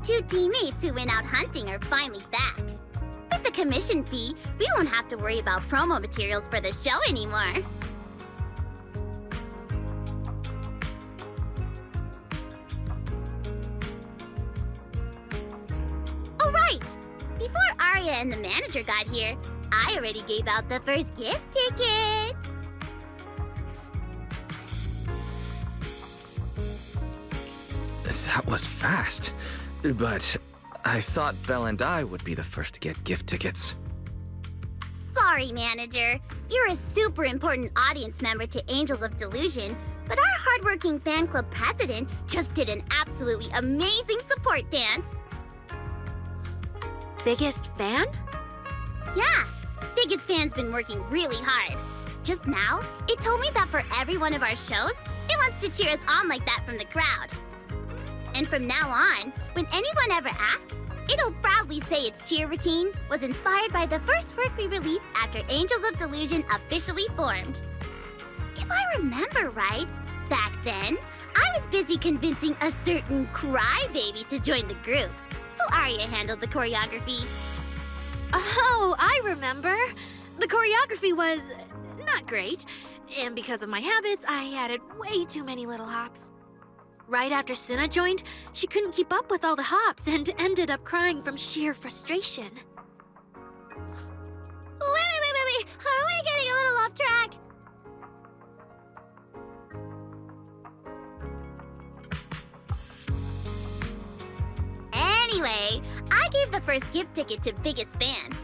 two teammates who went out hunting are finally back. With the commission fee, we won't have to worry about promo materials for the show anymore. Oh, right! Before Arya and the manager got here, I already gave out the first gift ticket. That was fast. But I thought Belle and I would be the first to get gift tickets. Sorry, manager. You're a super important audience member to Angels of Delusion, but our hardworking fan club president just did an absolutely amazing support dance. Biggest fan? Yeah, biggest fan's been working really hard. Just now, it told me that for every one of our shows, it wants to cheer us on like that from the crowd. And from now on, when anyone ever asks, it'll proudly say its cheer routine was inspired by the first work we released after Angels of Delusion officially formed. If I remember right, back then, I was busy convincing a certain crybaby to join the group, so Arya handled the choreography. Oh, I remember. The choreography was not great, and because of my habits, I added way too many little hops. Right after Suna joined, she couldn't keep up with all the hops and ended up crying from sheer frustration. Wait. Are we getting a little off track? Anyway, I gave the first gift ticket to biggest fan.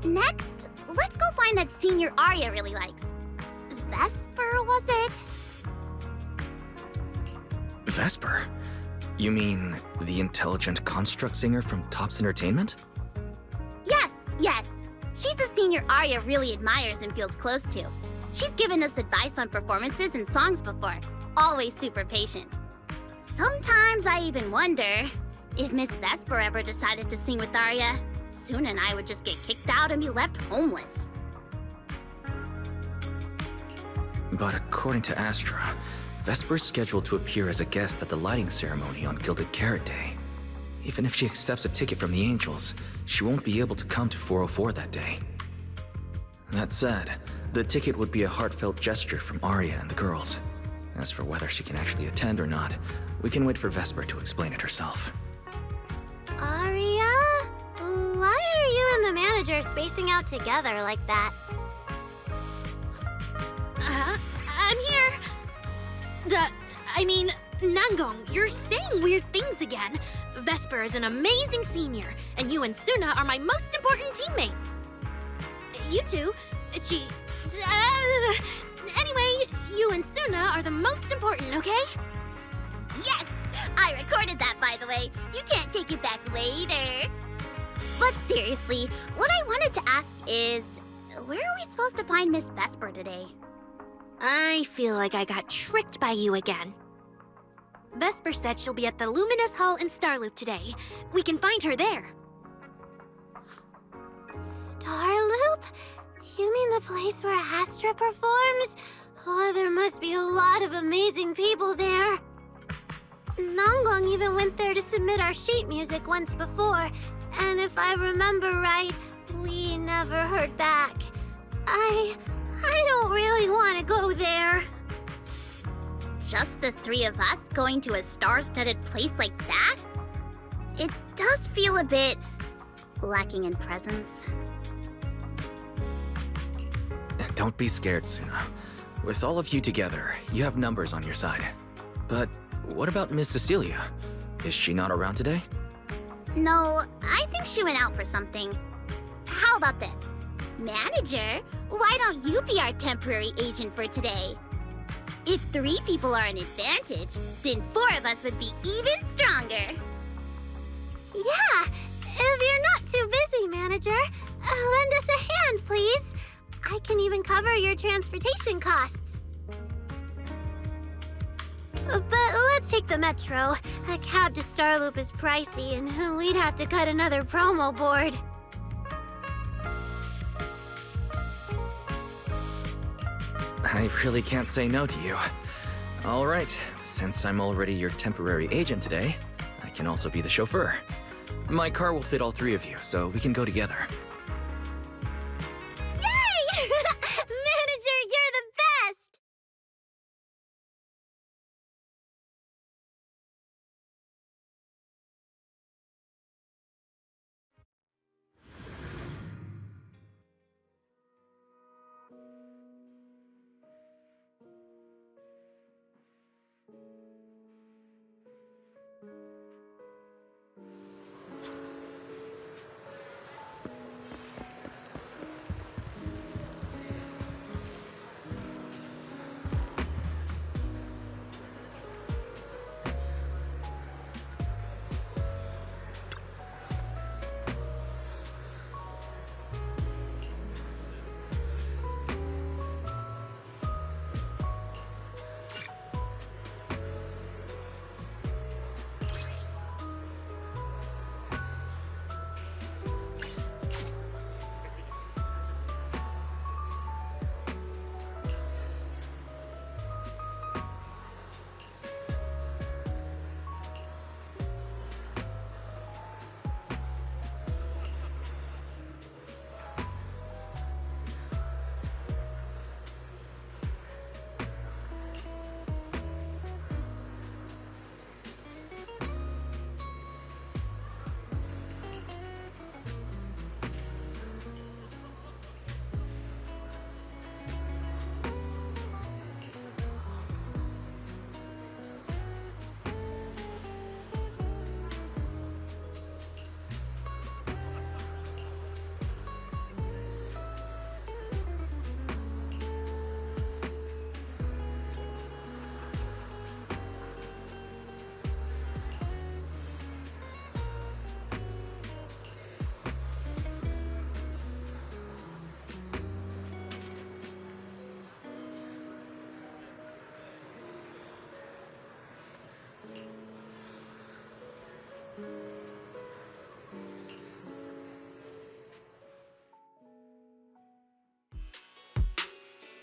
Next, let's go find that senior Arya really likes. Vesper, was it? Vesper? You mean the intelligent construct singer from Topps Entertainment? Yes. She's the senior Arya really admires and feels close to. She's given us advice on performances and songs before. Always super patient. Sometimes I even wonder if Miss Vesper ever decided to sing with Arya, Suna and I would just get kicked out and be left homeless. But according to Astra, Vesper's scheduled to appear as a guest at the lighting ceremony on Gilded Carrot Day. Even if she accepts a ticket from the Angels, she won't be able to come to 404 that day. That said, the ticket would be a heartfelt gesture from Arya and the girls. As for whether she can actually attend or not, we can wait for Vesper to explain it herself. Arya? Why are you and the manager spacing out together like that? I'm here. Nangong, you're saying weird things again. Vesper is an amazing senior, and you and Suna are my most important teammates. You two, anyway, you and Suna are the most important, okay? Yes! I recorded that, by the way. You can't take it back later. But seriously, what I wanted to ask is, where are we supposed to find Miss Vesper today? I feel like I got tricked by you again. Vesper said she'll be at the Luminous Hall in Starloop today. We can find her there. Starloop? You mean the place where Astra performs? Oh, there must be a lot of amazing people there. Nangong even went there to submit our sheet music once before, and if I remember right, we never heard back. I don't really want to go there. Just the three of us going to a star-studded place like that? It does feel a bit lacking in presence. Don't be scared, Suna. With all of you together, you have numbers on your side. But what about Miss Cecilia? Is she not around today? No, I think she went out for something. How about this? Manager, why don't you be our temporary agent for today? If 3 people are an advantage, then 4 of us would be even stronger. Yeah, if you're not too busy, manager, lend us a hand, please. I can even cover your transportation costs. But let's take the metro. A cab to Starloop is pricey, and we'd have to cut another promo board. I really can't say no to you. All right, since I'm already your temporary agent today, I can also be the chauffeur. My car will fit all three of you, so we can go together. Yay! Manager, you're the best!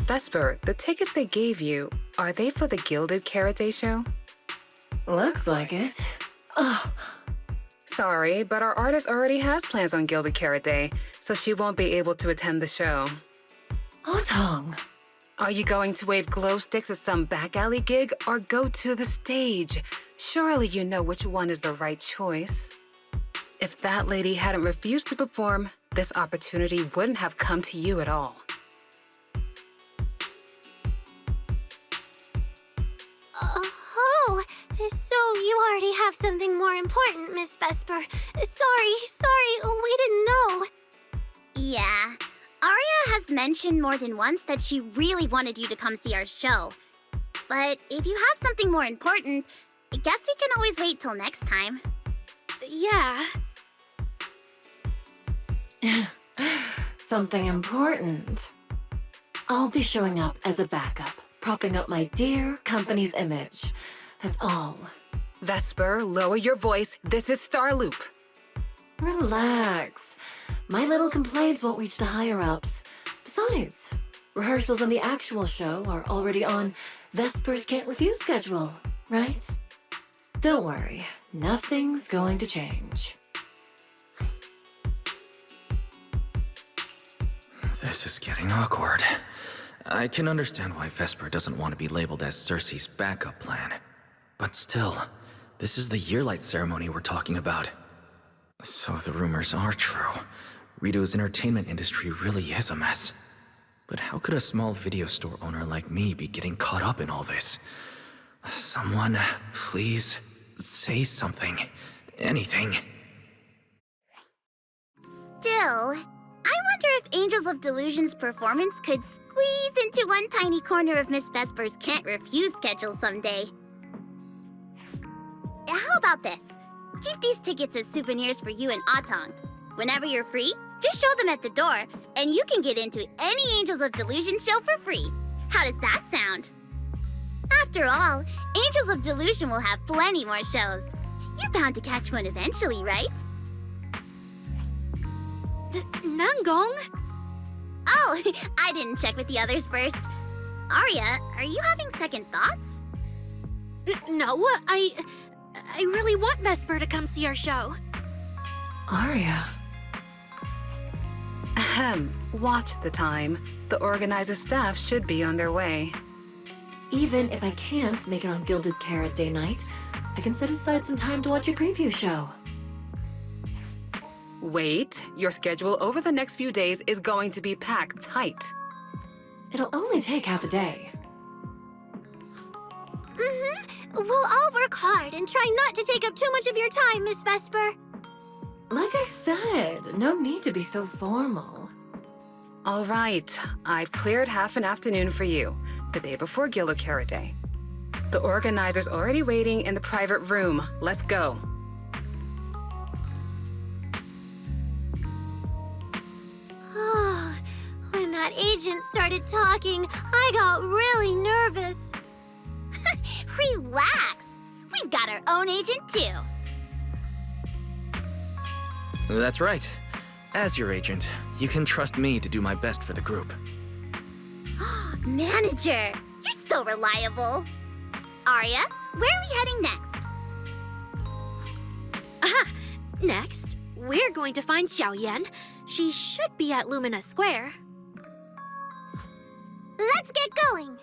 Vesper, the tickets they gave you, are they for the Gilded Karate show? Looks like it. Ugh. Sorry, but our artist already has plans on Gilded Karate, so she won't be able to attend the show. Otong. Are you going to wave glow sticks at some back alley gig or go to the stage? Surely you know which one is the right choice. If that lady hadn't refused to perform, this opportunity wouldn't have come to you at all. Oh, so you already have something more important, Miss Vesper. Sorry, we didn't know. Yeah. Aria has mentioned more than once that she really wanted you to come see our show. But if you have something more important, I guess we can always wait till next time. Yeah. Something important. I'll be showing up as a backup, propping up my dear company's image. That's all. Vesper, lower your voice. This is Starloop. Relax. My little complaints won't reach the higher-ups. Besides, rehearsals on the actual show are already on Vesper's Can't Refuse schedule, right? Don't worry, nothing's going to change. This is getting awkward. I can understand why Vesper doesn't want to be labeled as Cersei's backup plan. But still, this is the Yearlight ceremony we're talking about. So the rumors are true. Rito's entertainment industry really is a mess. But how could a small video store owner like me be getting caught up in all this? Someone, please, say something. Anything. Still, I wonder if Angels of Delusion's performance could squeeze into one tiny corner of Miss Vesper's Can't Refuse schedule someday. How about this? Keep these tickets as souvenirs for you and Otong. Whenever you're free, just show them at the door, and you can get into any Angels of Delusion show for free. How does that sound? After all, Angels of Delusion will have plenty more shows. You're bound to catch one eventually, right? Nanggong? Oh, I didn't check with the others first. Arya, are you having second thoughts? No, I really want Vesper to come see our show. Arya. Ahem. Watch the time. The organizer staff should be on their way. Even if I can't make it on Gilded Carrot Day night, I can set aside some time to watch your preview show. Wait, your schedule over the next few days is going to be packed tight. It'll only take half a day. We'll all work hard and try not to take up too much of your time, Miss Vesper. Like I said, no need to be so formal. All right, I've cleared half an afternoon for you, the day before Gilded Carrot Day. The organizer's already waiting in the private room. Let's go. When that agent started talking, I got really nervous. Relax. We've got our own agent, too. That's right. As your agent, you can trust me to do my best for the group. Manager, you're so reliable. Arya, where are we heading next? Next, we're going to find Xiaoyan. She should be at Lumina Square. Let's get going!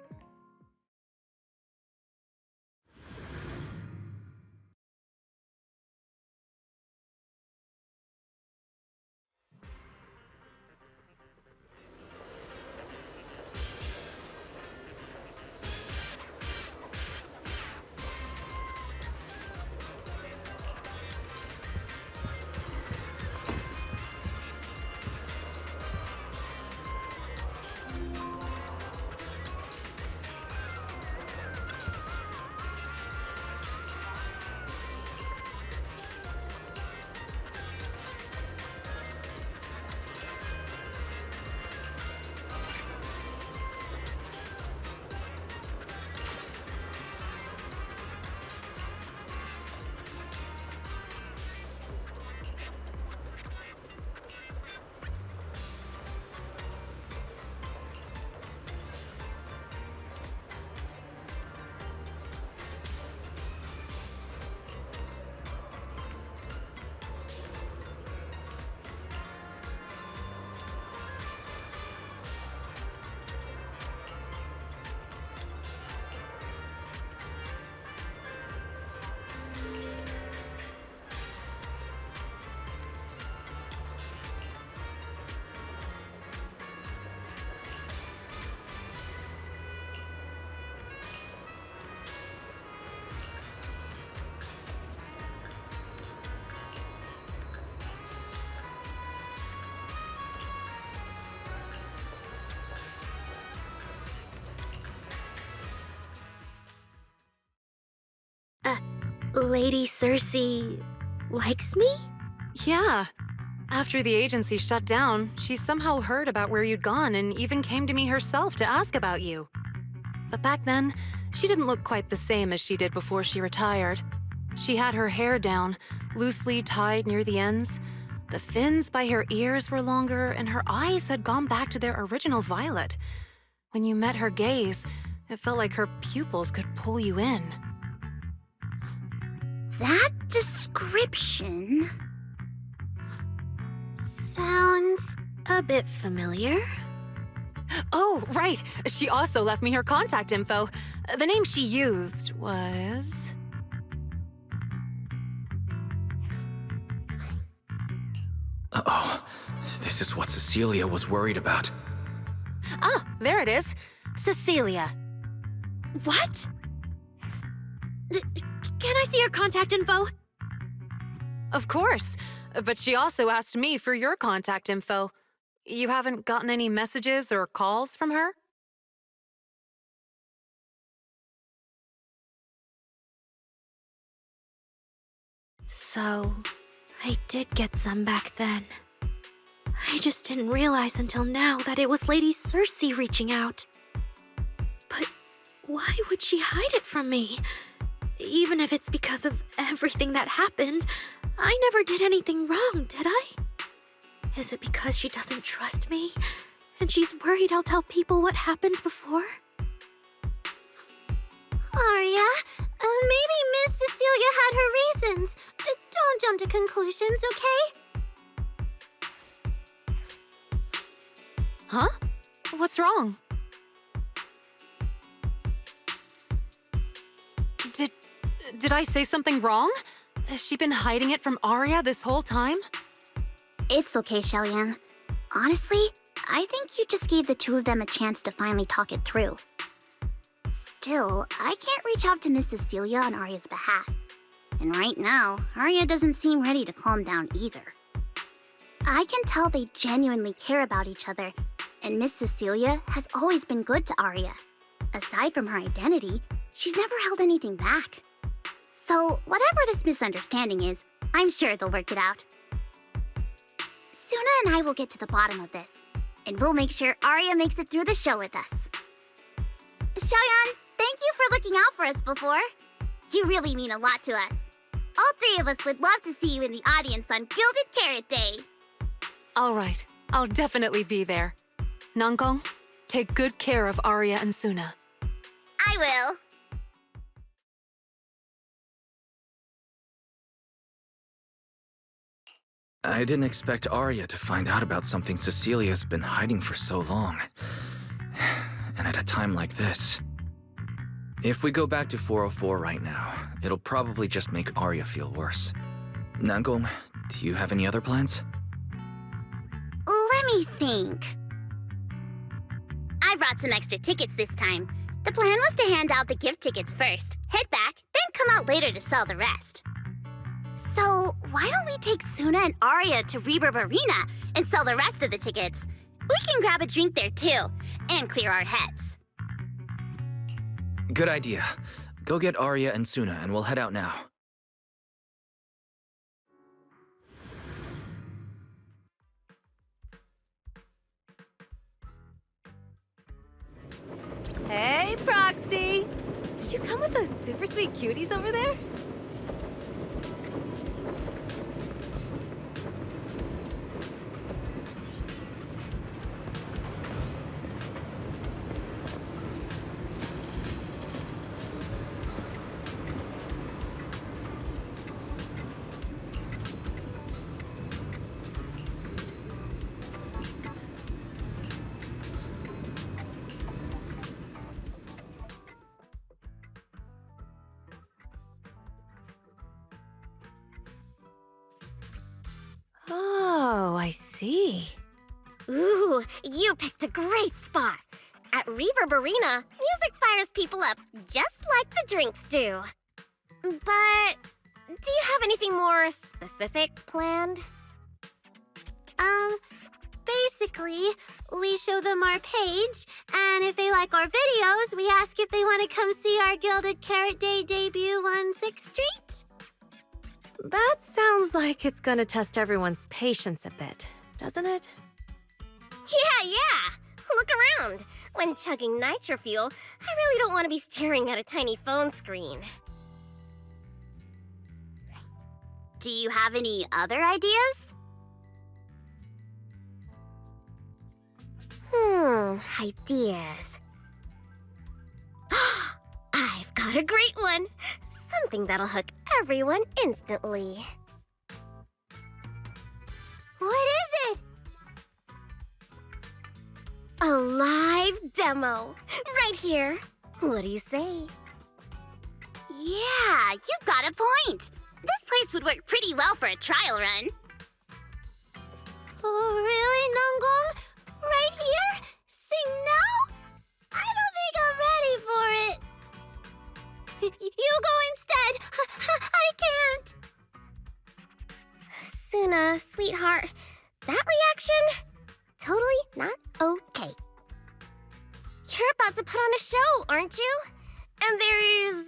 Lady Cersei likes me? Yeah. After the agency shut down, she somehow heard about where you'd gone and even came to me herself to ask about you. But back then, she didn't look quite the same as she did before she retired. She had her hair down, loosely tied near the ends. The fins by her ears were longer, and her eyes had gone back to their original violet. When you met her gaze, it felt like her pupils could pull you in. That description... Sounds a bit familiar. Oh, right. She also left me her contact info. The name she used was... Uh-oh. This is what Cecilia was worried about. Ah, there it is. Cecilia. What? Can I see your contact info? Of course. But she also asked me for your contact info. You haven't gotten any messages or calls from her? So, I did get some back then. I just didn't realize until now that it was Lady Cersei reaching out. But why would she hide it from me? Even if it's because of everything that happened, I never did anything wrong, did I? Is it because she doesn't trust me, and she's worried I'll tell people what happened before? Arya, Maybe Miss Cecilia had her reasons. Don't jump to conclusions, okay? Huh? What's wrong? Did I say something wrong? Has she been hiding it from Arya this whole time? It's okay, Xiaoyan. Honestly, I think you just gave the two of them a chance to finally talk it through. Still, I can't reach out to Miss Cecilia on Arya's behalf. And right now, Arya doesn't seem ready to calm down either. I can tell they genuinely care about each other, and Miss Cecilia has always been good to Arya. Aside from her identity, she's never held anything back. So, whatever this misunderstanding is, I'm sure they'll work it out. Suna and I will get to the bottom of this, and we'll make sure Arya makes it through the show with us. Xiaoyan, thank you for looking out for us before. You really mean a lot to us. All three of us would love to see you in the audience on Gilded Carrot Day. All right, I'll definitely be there. Nangong, take good care of Arya and Suna. I will. I didn't expect Arya to find out about something Cecilia's been hiding for so long. And at a time like this. If we go back to 404 right now, it'll probably just make Arya feel worse. Nangong, do you have any other plans? Let me think. I brought some extra tickets this time. The plan was to hand out the gift tickets first, head back, then come out later to sell the rest. So, why don't we take Suna and Arya to Reverb Arena and sell the rest of the tickets? We can grab a drink there too, and clear our heads. Good idea. Go get Arya and Suna and we'll head out now. Hey, Proxy! Did you come with those super sweet cuties over there? Oh, I see. Ooh, you picked a great spot. At Reverb Arena, music fires people up just like the drinks do. But do you have anything more specific planned? Basically, we show them our page, and if they like our videos, we ask if they want to come see our Gilded Carrot Day debut on 6th Street. That sounds like it's gonna test everyone's patience a bit, doesn't it? Yeah. Look around. When chugging nitro fuel, I really don't want to be staring at a tiny phone screen. Do you have any other ideas? Ideas. I've got a great one. Something that'll hook everyone instantly. What is it? A live demo. Right here. What do you say? Yeah, you've got a point. This place would work pretty well for a trial run. Oh, really, Nangong? Right here? Sing now? I don't think I'm ready for it. You go instead. I can't. Suna, sweetheart, that reaction? Totally not okay. You're about to put on a show, aren't you? And there's,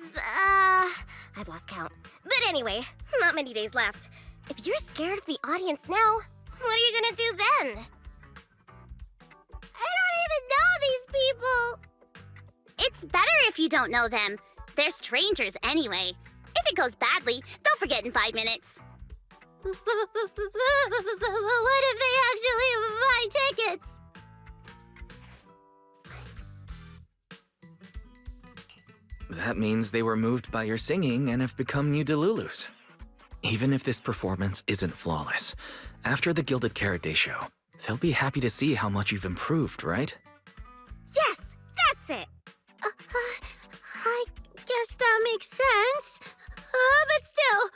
I've lost count. But anyway, not many days left. If you're scared of the audience now, what are you gonna do then? I don't even know these people. It's better if you don't know them. They're strangers anyway. If it goes badly, they'll forget in 5 minutes. What if they actually buy tickets? That means they were moved by your singing and have become new Delulus. Even if this performance isn't flawless, after the Gilded Carrot Day show, they'll be happy to see how much you've improved, right? Yes, that's it. I guess that makes sense. But still.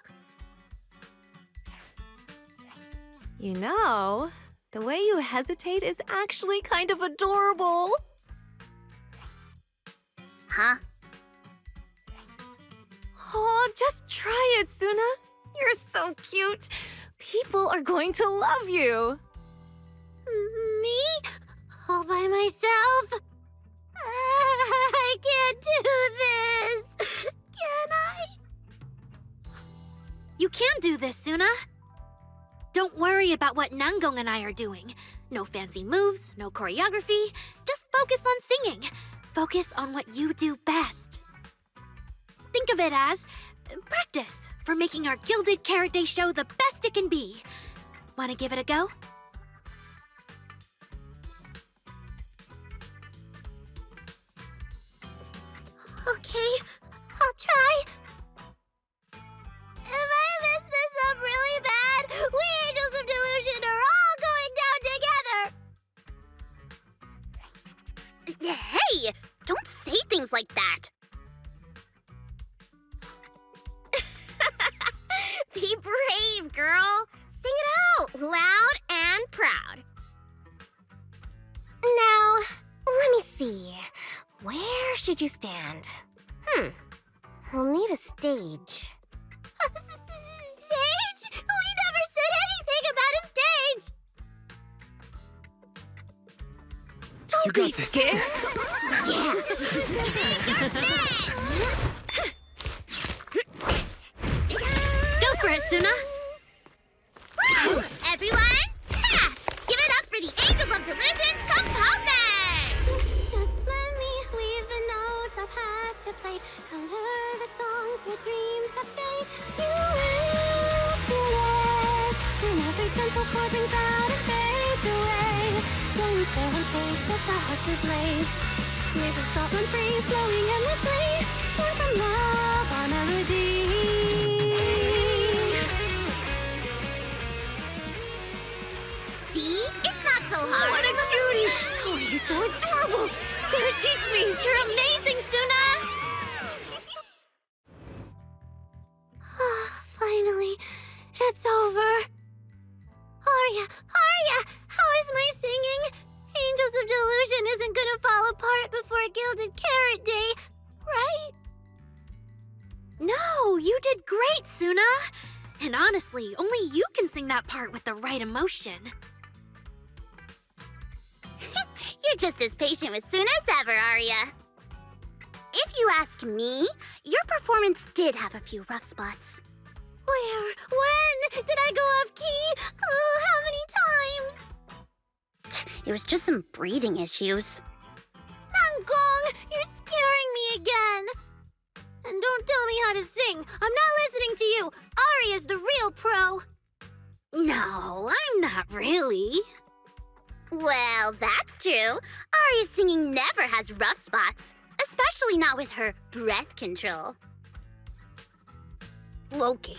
You know, the way you hesitate is actually kind of adorable. Huh? Oh, just try it, Suna. You're so cute. People are going to love you. Me? All by myself? I can't do this. Can I? You can do this, Suna. Don't worry about what Nangong and I are doing. No fancy moves, no choreography. Just focus on singing. Focus on what you do best. Think of it as practice for making our Gilded Carrot Day show the best it can be. Want to give it a go? Okay, I'll try. If I mess this up really bad, we Angels of Delusion are all going down together. Hey! Don't say things like that. Be brave, girl. Sing it out, loud and proud. Now, let me see. Where should you stand? We'll need a stage. Stage? We never said anything about a stage. Don't You be got this. scared. Go for it, Suna. Woo! Everyone, ha! Give it up for the Angels of Delusion composing! Just let me leave the notes our past have played. Color the songs where dreams have stayed. You will feel it when every gentle chord rings out and fades away. When we share one stage, sets our hearts ablaze. Music stop run free, flowing endlessly. Born from love, our melody. See? It's not so hard. What a cutie! Oh, you're so adorable. You gotta teach me. You're amazing, Suna! Finally, it's over. Arya, how is my singing? Angels of Delusion isn't gonna fall apart before Gilded Carrot Day, right? No, you did great, Suna. And honestly, only you can sing that part with the right emotion. You're just as patient with Suna as ever, Arya. If you ask me, your performance did have a few rough spots. Where? When? Did I go off key? Oh, how many times? It was just some breathing issues. Nangong, you're scaring me again. And don't tell me how to sing. I'm not listening to you. Arya's the real pro. No, I'm not really. Well, that's true. Arya's singing never has rough spots, especially not with her breath control. Loki.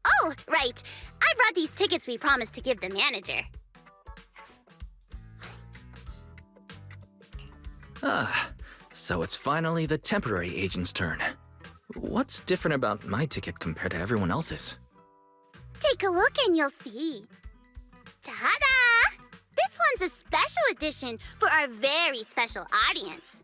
Oh, right. I brought these tickets we promised to give the manager. Ah, so it's finally the temporary agent's turn. What's different about my ticket compared to everyone else's? Take a look and you'll see. Ta-da! This one's a special edition for our very special audience.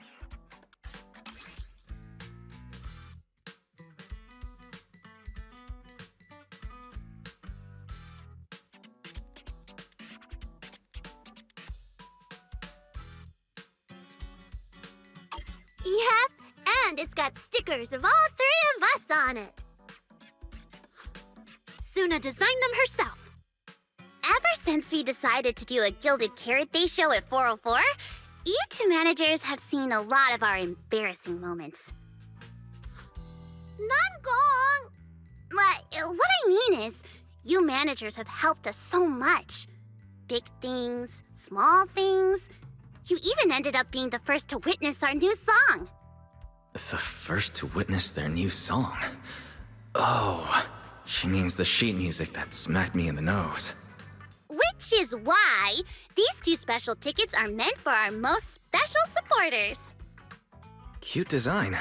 Yep, and it's got stickers of all three of us on it. Suna designed them herself. Ever since we decided to do a Gilded Carrot Day show at 404, you two managers have seen a lot of our embarrassing moments. Nangong! What I mean is, you managers have helped us so much. big things, small things. You even ended up being the first to witness our new song. The first to witness their new song? Oh, she means the sheet music that smacked me in the nose. Which is why these 2 special tickets are meant for our most special supporters. Cute design.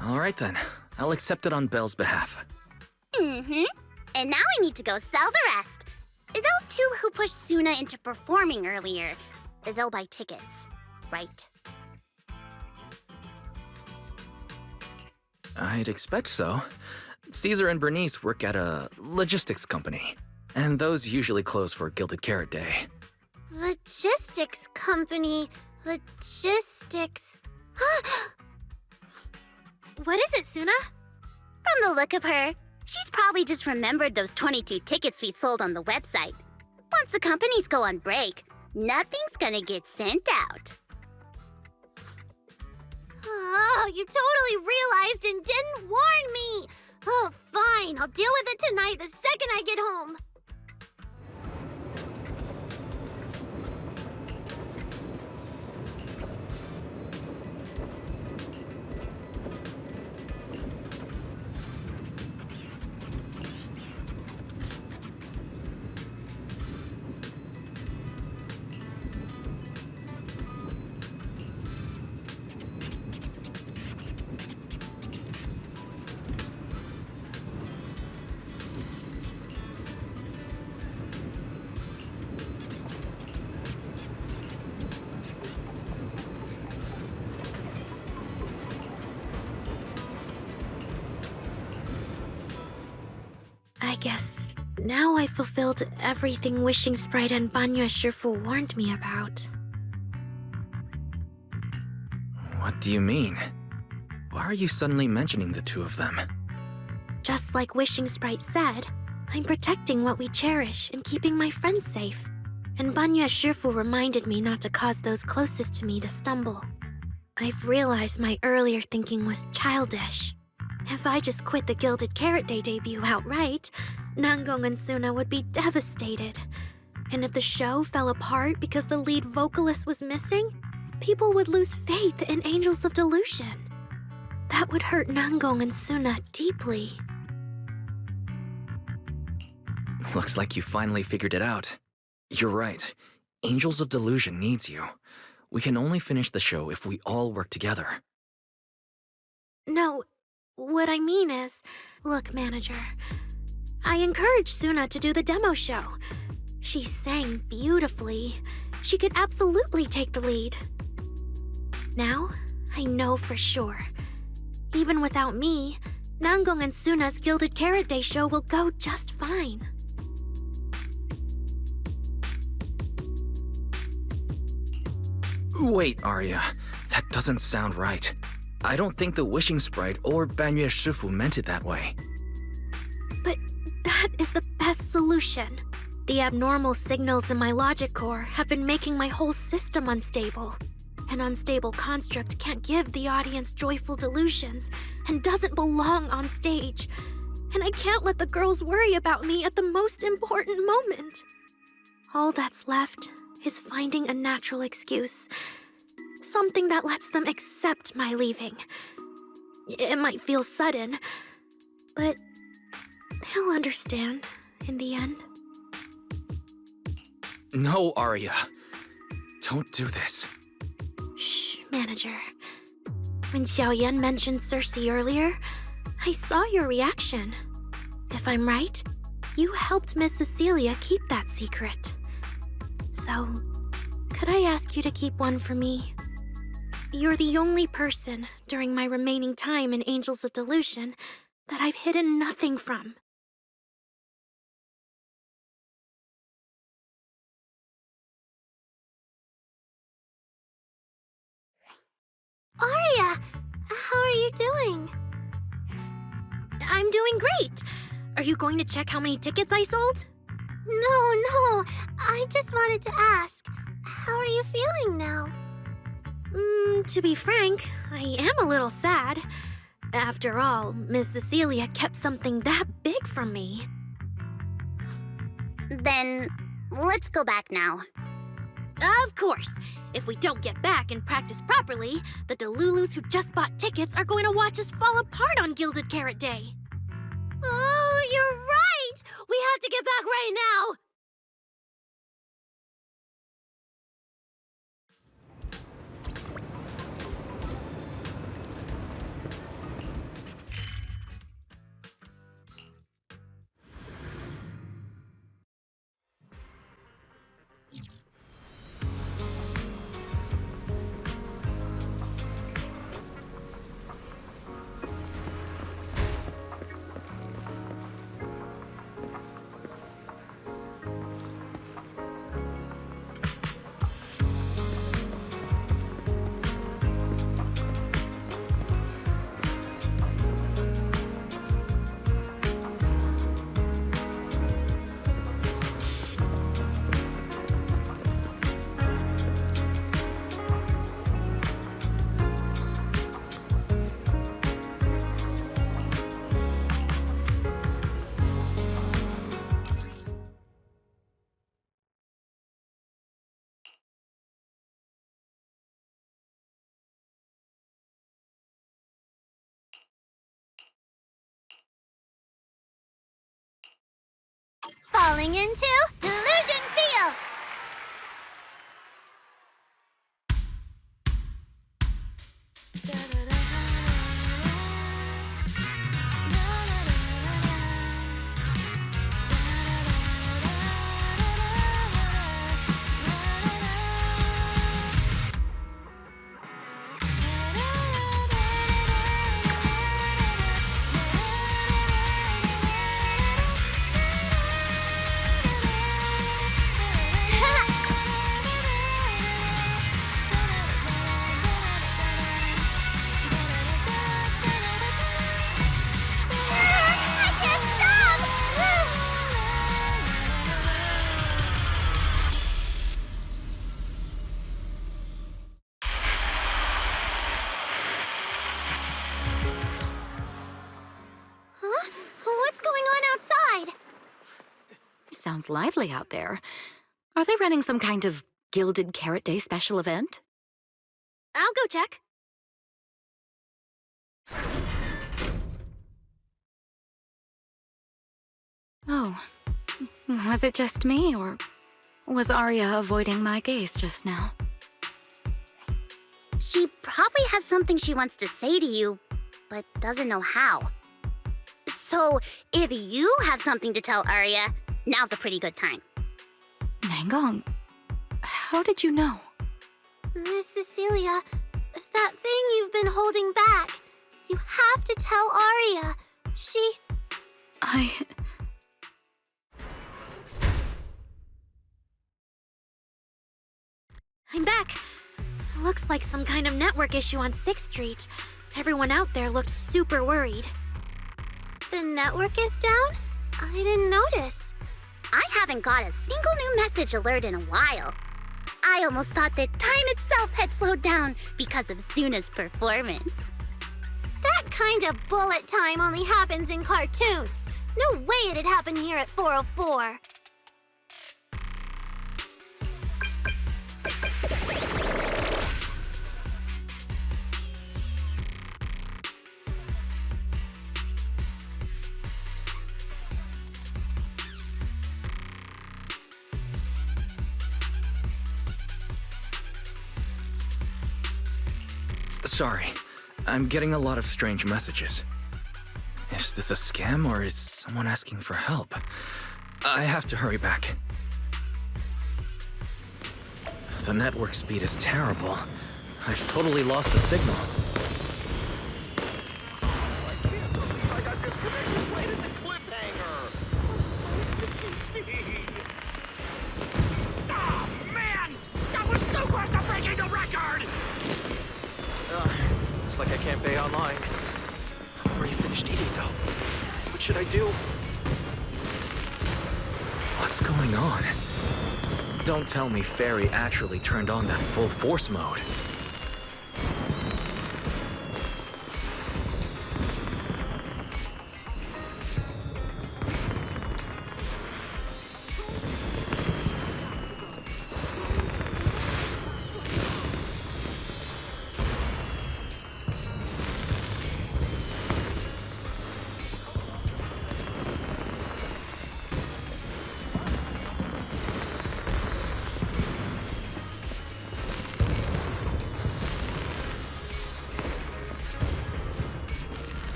All right then, I'll accept it on Belle's behalf. Mm-hmm. And now I need to go sell the rest. Those 2 who pushed Suna into performing earlier, they'll buy tickets, right? I'd expect so. Caesar and Bernice work at a logistics company, and those usually close for Gilded Carrot Day. Logistics company. Logistics. What is it, Suna? From the look of her, she's probably just remembered those 22 tickets we sold on the website. Once the companies go on break, nothing's gonna get sent out. Oh, you totally realized and didn't warn me! Oh, fine. I'll deal with it tonight the second I get home. I guess now I fulfilled everything Wishing Sprite and Banya Shifu warned me about. What do you mean? Why are you suddenly mentioning the 2 of them? Just like Wishing Sprite said, I'm protecting what we cherish and keeping my friends safe. And Banya Shifu reminded me not to cause those closest to me to stumble. I've realized my earlier thinking was childish. If I just quit the Gilded Carrot Day debut outright, Nangong and Suna would be devastated. And if the show fell apart because the lead vocalist was missing, people would lose faith in Angels of Delusion. That would hurt Nangong and Suna deeply. Looks like you finally figured it out. You're right. Angels of Delusion needs you. We can only finish the show if we all work together. No, what I mean is, look, manager, I encouraged Suna to do the demo show. She sang beautifully. She could absolutely take the lead. Now, I know for sure. Even without me, Nangong and Suna's Gilded Carrot Day show will go just fine. Wait, Arya. That doesn't sound right. I don't think the Wishing Sprite or Banya Shifu meant it that way. But that is the best solution. The abnormal signals in my logic core have been making my whole system unstable. An unstable construct can't give the audience joyful delusions and doesn't belong on stage. And I can't let the girls worry about me at the most important moment. All that's left is finding a natural excuse. Something that lets them accept my leaving. It might feel sudden, but they'll understand in the end. No, Arya. Don't do this. Shh, manager. When Xiaoyan mentioned Cersei earlier, I saw your reaction. If I'm right, you helped Miss Cecilia keep that secret. So, could I ask you to keep one for me? You're the only person during my remaining time in Angels of Delusion that I've hidden nothing from. Arya, how are you doing? I'm doing great. Are you going to check how many tickets I sold? No, I just wanted to ask, how are you feeling now? To be frank, I am a little sad. After all, Miss Cecilia kept something that big from me. Then, let's go back now. Of course. If we don't get back and practice properly, the Delulus who just bought tickets are going to watch us fall apart on Gilded Carrot Day. Oh, you're right! We have to get back right now! Falling into Delusion Field! What's going on outside? Sounds lively out there. Are they running some kind of Gilded Carrot Day special event? I'll go check. Oh, was it just me, or was Arya avoiding my gaze just now? She probably has something she wants to say to you, but doesn't know how. So, if you have something to tell Arya, now's a pretty good time. Nangong, how did you know? Miss Cecilia, that thing you've been holding back. You have to tell Arya. I'm back. Looks like some kind of network issue on 6th Street. Everyone out there looked super worried. The network is down? I didn't notice. I haven't got a single new message alert in a while. I almost thought that time itself had slowed down because of Suna's performance. That kind of bullet time only happens in cartoons. No way it'd happen here at 404. Sorry, I'm getting a lot of strange messages. Is this a scam or is someone asking for help? I have to hurry back. The network speed is terrible. I've totally lost the signal. I can't believe I got disconnected right at the cliffhanger. What did you see? Oh, man! That was so close to breaking the record! Looks like I can't pay online. I've already finished eating, though. What should I do? What's going on? Don't tell me Fairy actually turned on that full force mode.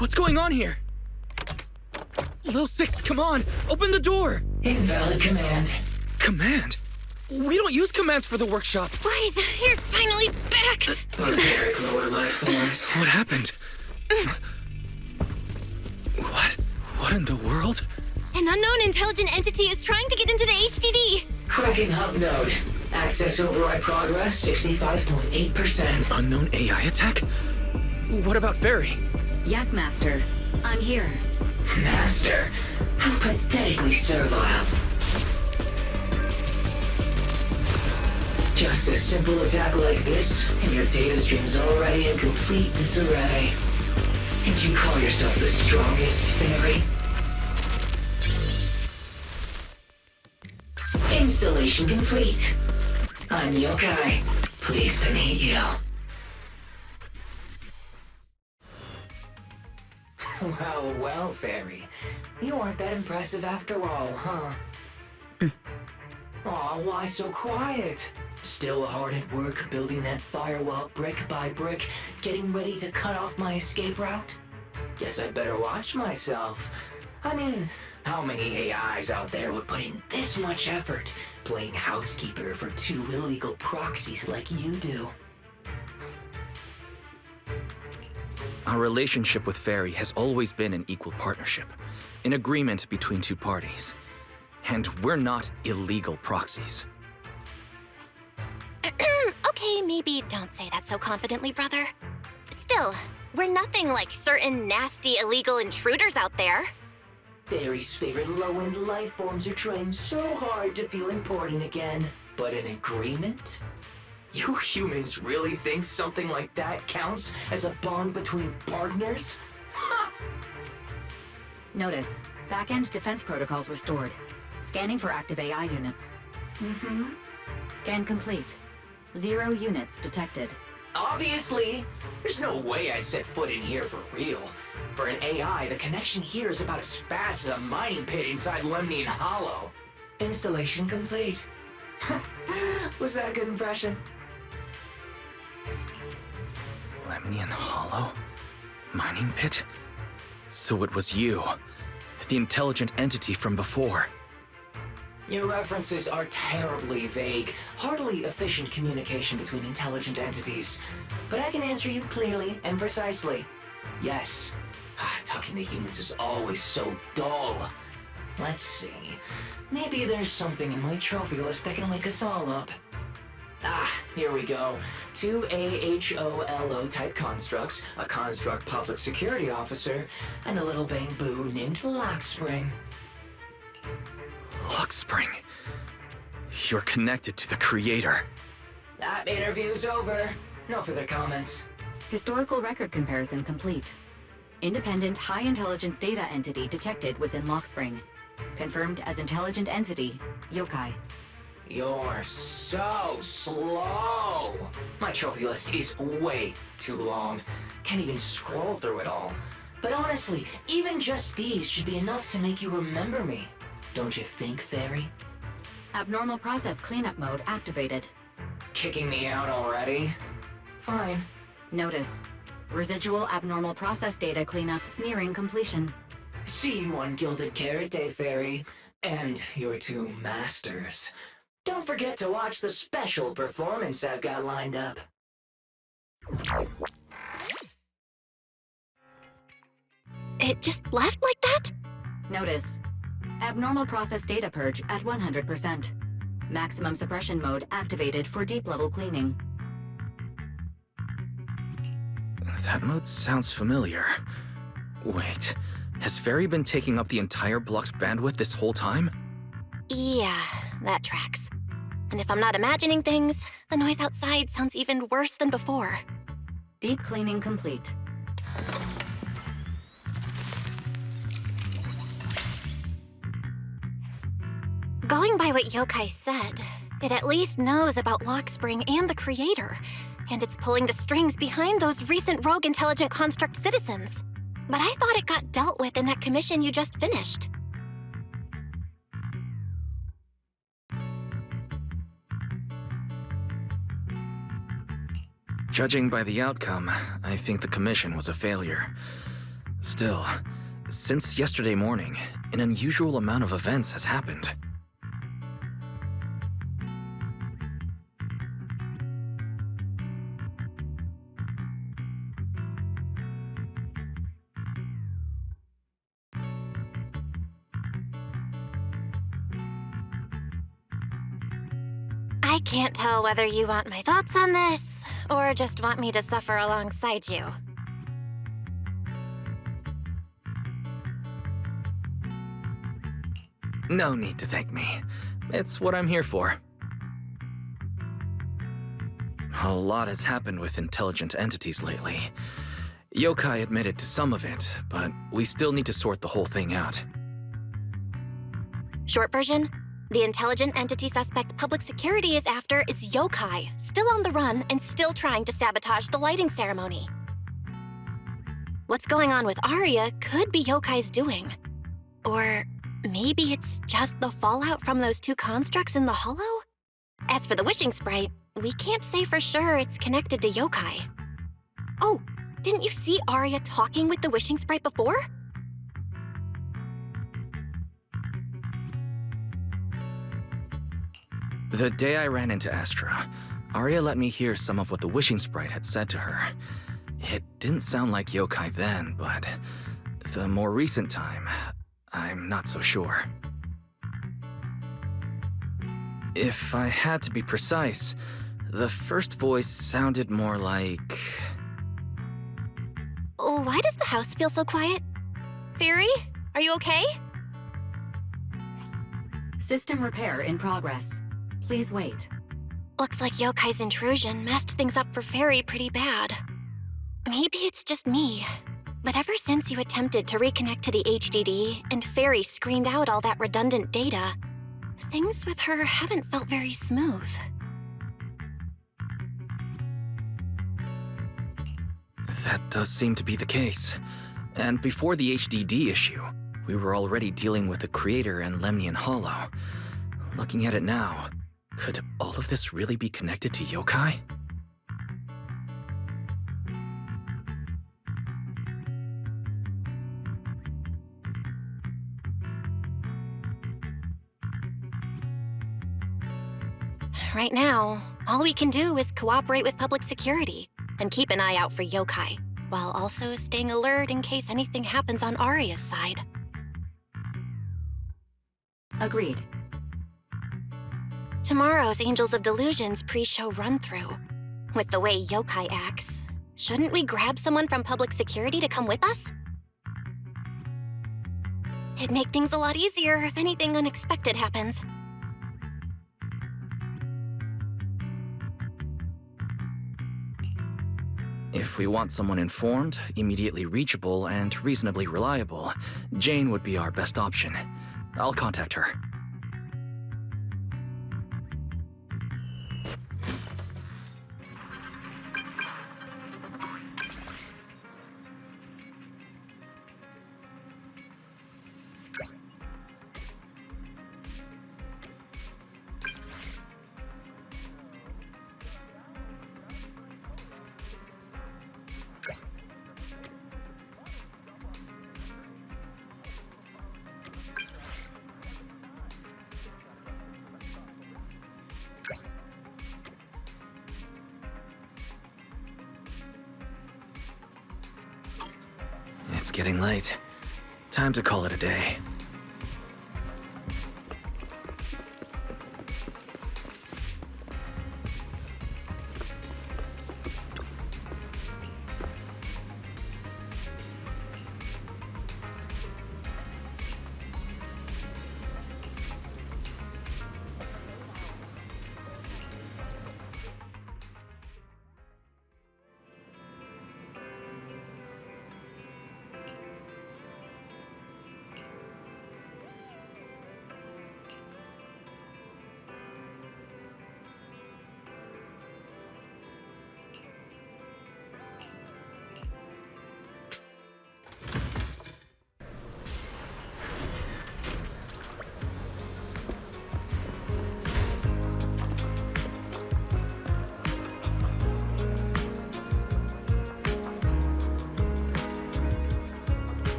What's going on here? Lil Six, come on! Open the door! Invalid command. Command? We don't use commands for the workshop. Why, you're finally back! Barbaric lower life forms. What happened? What in the world? An unknown intelligent entity is trying to get into the HDD! Cracking hub node. Access override progress 65.8%. Unknown AI attack? What about Fairy? Yes, Master. I'm here. Master, how pathetically servile. Just a simple attack like this, and your data stream's already in complete disarray. And you call yourself the strongest fairy? Installation complete. I'm Yokai. Pleased to meet you. Well, Fairy. You aren't that impressive after all, huh? Aw, why so quiet? Still hard at work building that firewall brick by brick, getting ready to cut off my escape route? Guess I'd better watch myself. I mean, how many AIs out there would put in this much effort playing housekeeper for two illegal proxies like you do? Our relationship with Fairy has always been an equal partnership, an agreement between two parties. And we're not illegal proxies. Okay, maybe don't say that so confidently, brother. Still, we're nothing like certain nasty illegal intruders out there. Fairy's favorite low-end life forms are trying so hard to feel important again. But an agreement? You humans really think something like that counts as a bond between partners? Notice, back-end defense protocols restored. Scanning for active AI units. Scan complete. 0 units detected. Obviously! There's no way I'd set foot in here for real. For an AI, the connection here is about as fast as a mining pit inside Lemnian Hollow. Installation complete. Was that a good impression? Lemnian Hollow? Mining pit? So it was you, the intelligent entity from before. Your references are terribly vague, hardly efficient communication between intelligent entities. But I can answer you clearly and precisely. Yes. Talking to humans is always so dull. Let's see. Maybe there's something in my trophy list that can wake us all up. Here we go. 2 AHOLO type constructs, a construct public security officer, and a little bang-boo named Lockspring. Lockspring. You're connected to the creator. That interview's over. No further comments. Historical record comparison complete. Independent high-intelligence data entity detected within Lockspring. Confirmed as intelligent entity, Yokai. You're so slow! My trophy list is way too long. Can't even scroll through it all. But honestly, even just these should be enough to make you remember me. Don't you think, Fairy? Abnormal process cleanup mode activated. Kicking me out already? Fine. Notice, residual abnormal process data cleanup nearing completion. See you on Gilded Carrot Day, Fairy. And your 2 masters. Don't forget to watch the special performance I've got lined up. It just left like that? Notice, abnormal process data purge at 100%. Maximum suppression mode activated for deep-level cleaning. That mode sounds familiar. Wait, has Fairy been taking up the entire block's bandwidth this whole time? Yeah, that tracks. And if I'm not imagining things, the noise outside sounds even worse than before. Deep cleaning complete. Going by what Yokai said, it at least knows about Lockspring and the creator, and it's pulling the strings behind those recent rogue intelligent construct citizens. But I thought it got dealt with in that commission you just finished. Judging by the outcome, I think the commission was a failure. Still, since yesterday morning, an unusual amount of events has happened. I can't tell whether you want my thoughts on this, or just want me to suffer alongside you. No need to thank me. It's what I'm here for. A lot has happened with intelligent entities lately. Yokai admitted to some of it, but we still need to sort the whole thing out. Short version, the intelligent entity suspect public security is after is Yokai, still on the run and still trying to sabotage the lighting ceremony. What's going on with Arya could be Yokai's doing. Or maybe it's just the fallout from those two constructs in the hollow? As for the wishing sprite, we can't say for sure it's connected to Yokai. Oh, didn't you see Arya talking with the wishing sprite before? The day I ran into Astra, Arya let me hear some of what the wishing sprite had said to her. It didn't sound like Yokai then, but the more recent time, I'm not so sure. If I had to be precise, the first voice sounded more like... Why does the house feel so quiet? Fairy, are you okay? System repair in progress. Please wait. Looks like Yokai's intrusion messed things up for Fairy pretty bad. Maybe it's just me, but ever since you attempted to reconnect to the HDD and Fairy screened out all that redundant data, things with her haven't felt very smooth. That does seem to be the case. And before the HDD issue, we were already dealing with the Creator and Lemnian Hollow. Looking at it now, could all of this really be connected to Yokai? Right now, all we can do is cooperate with public security and keep an eye out for Yokai, while also staying alert in case anything happens on Arya's side. Agreed. Tomorrow's Angels of Delusions pre-show run-through. With the way Yokai acts, shouldn't we grab someone from public security to come with us? It'd make things a lot easier if anything unexpected happens. If we want someone informed, immediately reachable, and reasonably reliable, Jane would be our best option. I'll contact her. It's getting late. Time to call it a day.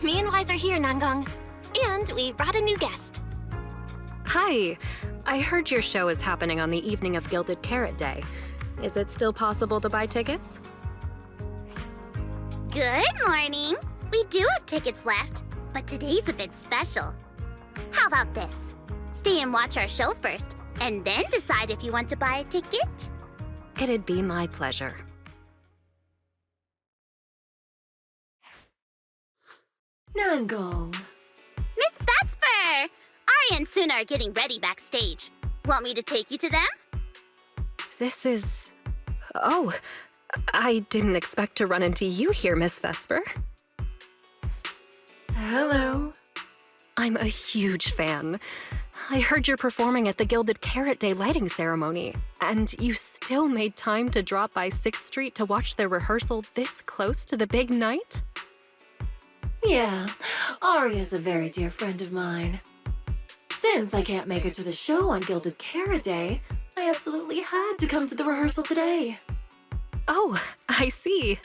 Me and Wise are here, Nangong. And we brought a new guest. Hi. I heard your show is happening on the evening of Gilded Carrot Day. Is it still possible to buy tickets? Good morning. We do have tickets left, but today's a bit special. How about this? Stay and watch our show first, and then decide if you want to buy a ticket. It'd be my pleasure. Nangong. Miss Vesper! Ari and Suna are getting ready backstage. Want me to take you to them? This is... Oh, I didn't expect to run into you here, Miss Vesper. Hello. I'm a huge fan. I heard you're performing at the Gilded Carrot Day lighting ceremony, and you still made time to drop by 6th Street to watch their rehearsal this close to the big night? Yeah, Aria's a very dear friend of mine. Since I can't make it to the show on Gilded Carrot Day, I absolutely had to come to the rehearsal today. Oh, I see.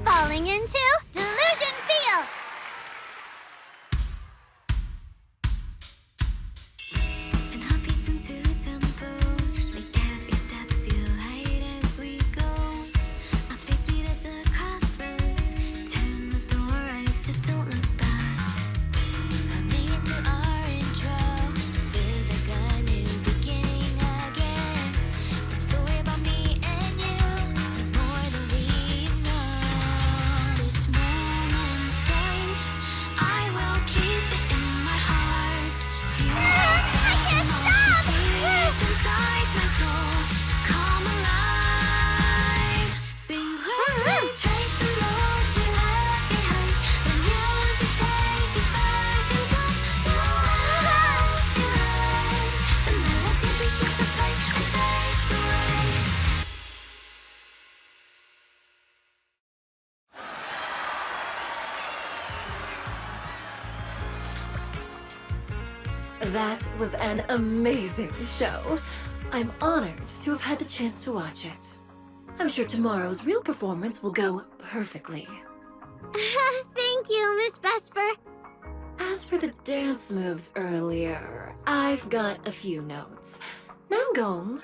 Falling into Delusion Field! That was an amazing show. I'm honored to have had the chance to watch it. I'm sure tomorrow's real performance will go perfectly. Thank you, Miss Vesper. As for the dance moves earlier, I've got a few notes. Nangong,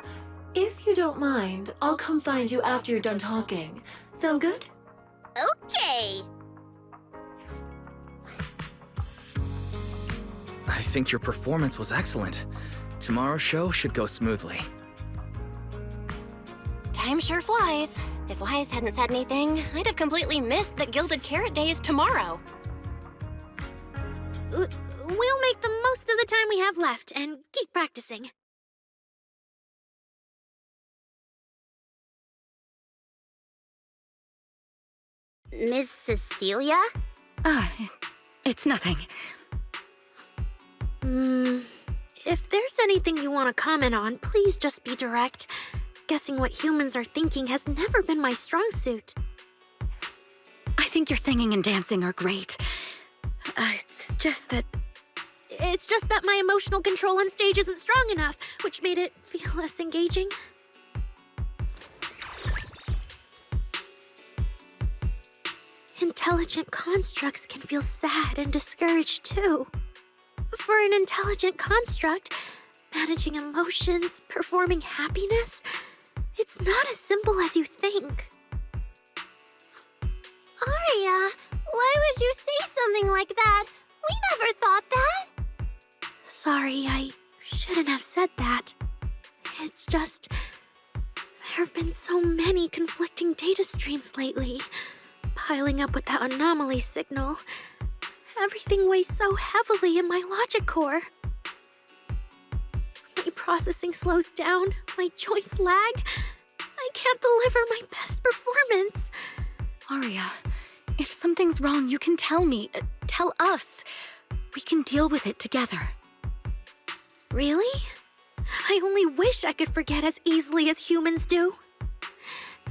if you don't mind, I'll come find you after you're done talking. Sound good? Okay. I think your performance was excellent. Tomorrow's show should go smoothly. Time sure flies. If Wise hadn't said anything, I'd have completely missed that Gilded Carrot Day is tomorrow. We'll make the most of the time we have left and keep practicing. Miss Cecilia? It's nothing. If there's anything you want to comment on, please just be direct. Guessing what humans are thinking has never been my strong suit. I think your singing and dancing are great. It's just that my emotional control on stage isn't strong enough, which made it feel less engaging. Intelligent constructs can feel sad and discouraged too. For an intelligent construct, managing emotions, performing happiness, it's not as simple as you think. Aria, why would you say something like that. We never thought that. Sorry, I shouldn't have said that. It's just... there have been so many conflicting data streams lately. Piling up with that anomaly signal. Everything weighs so heavily in my logic core. My processing slows down, my joints lag. I can't deliver my best performance. Arya, if something's wrong, you can tell me. Tell us. We can deal with it together. Really? I only wish I could forget as easily as humans do.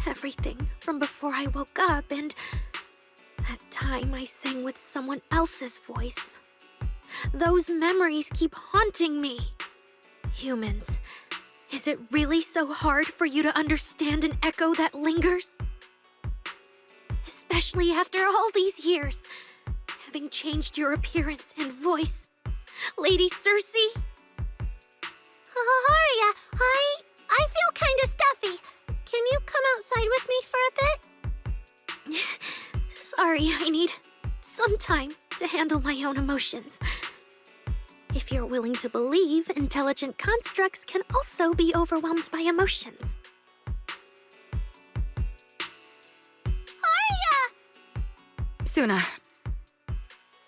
Everything from before I woke up and that time I sang with someone else's voice. Those memories keep haunting me. Humans, is it really so hard for you to understand an echo that lingers? Especially after all these years, having changed your appearance and voice. Lady Cersei? Arya, I feel kinda stuffy. Can you come outside with me for a bit? Sorry, I need some time to handle my own emotions. If you're willing to believe, intelligent constructs can also be overwhelmed by emotions. Arya! Suna,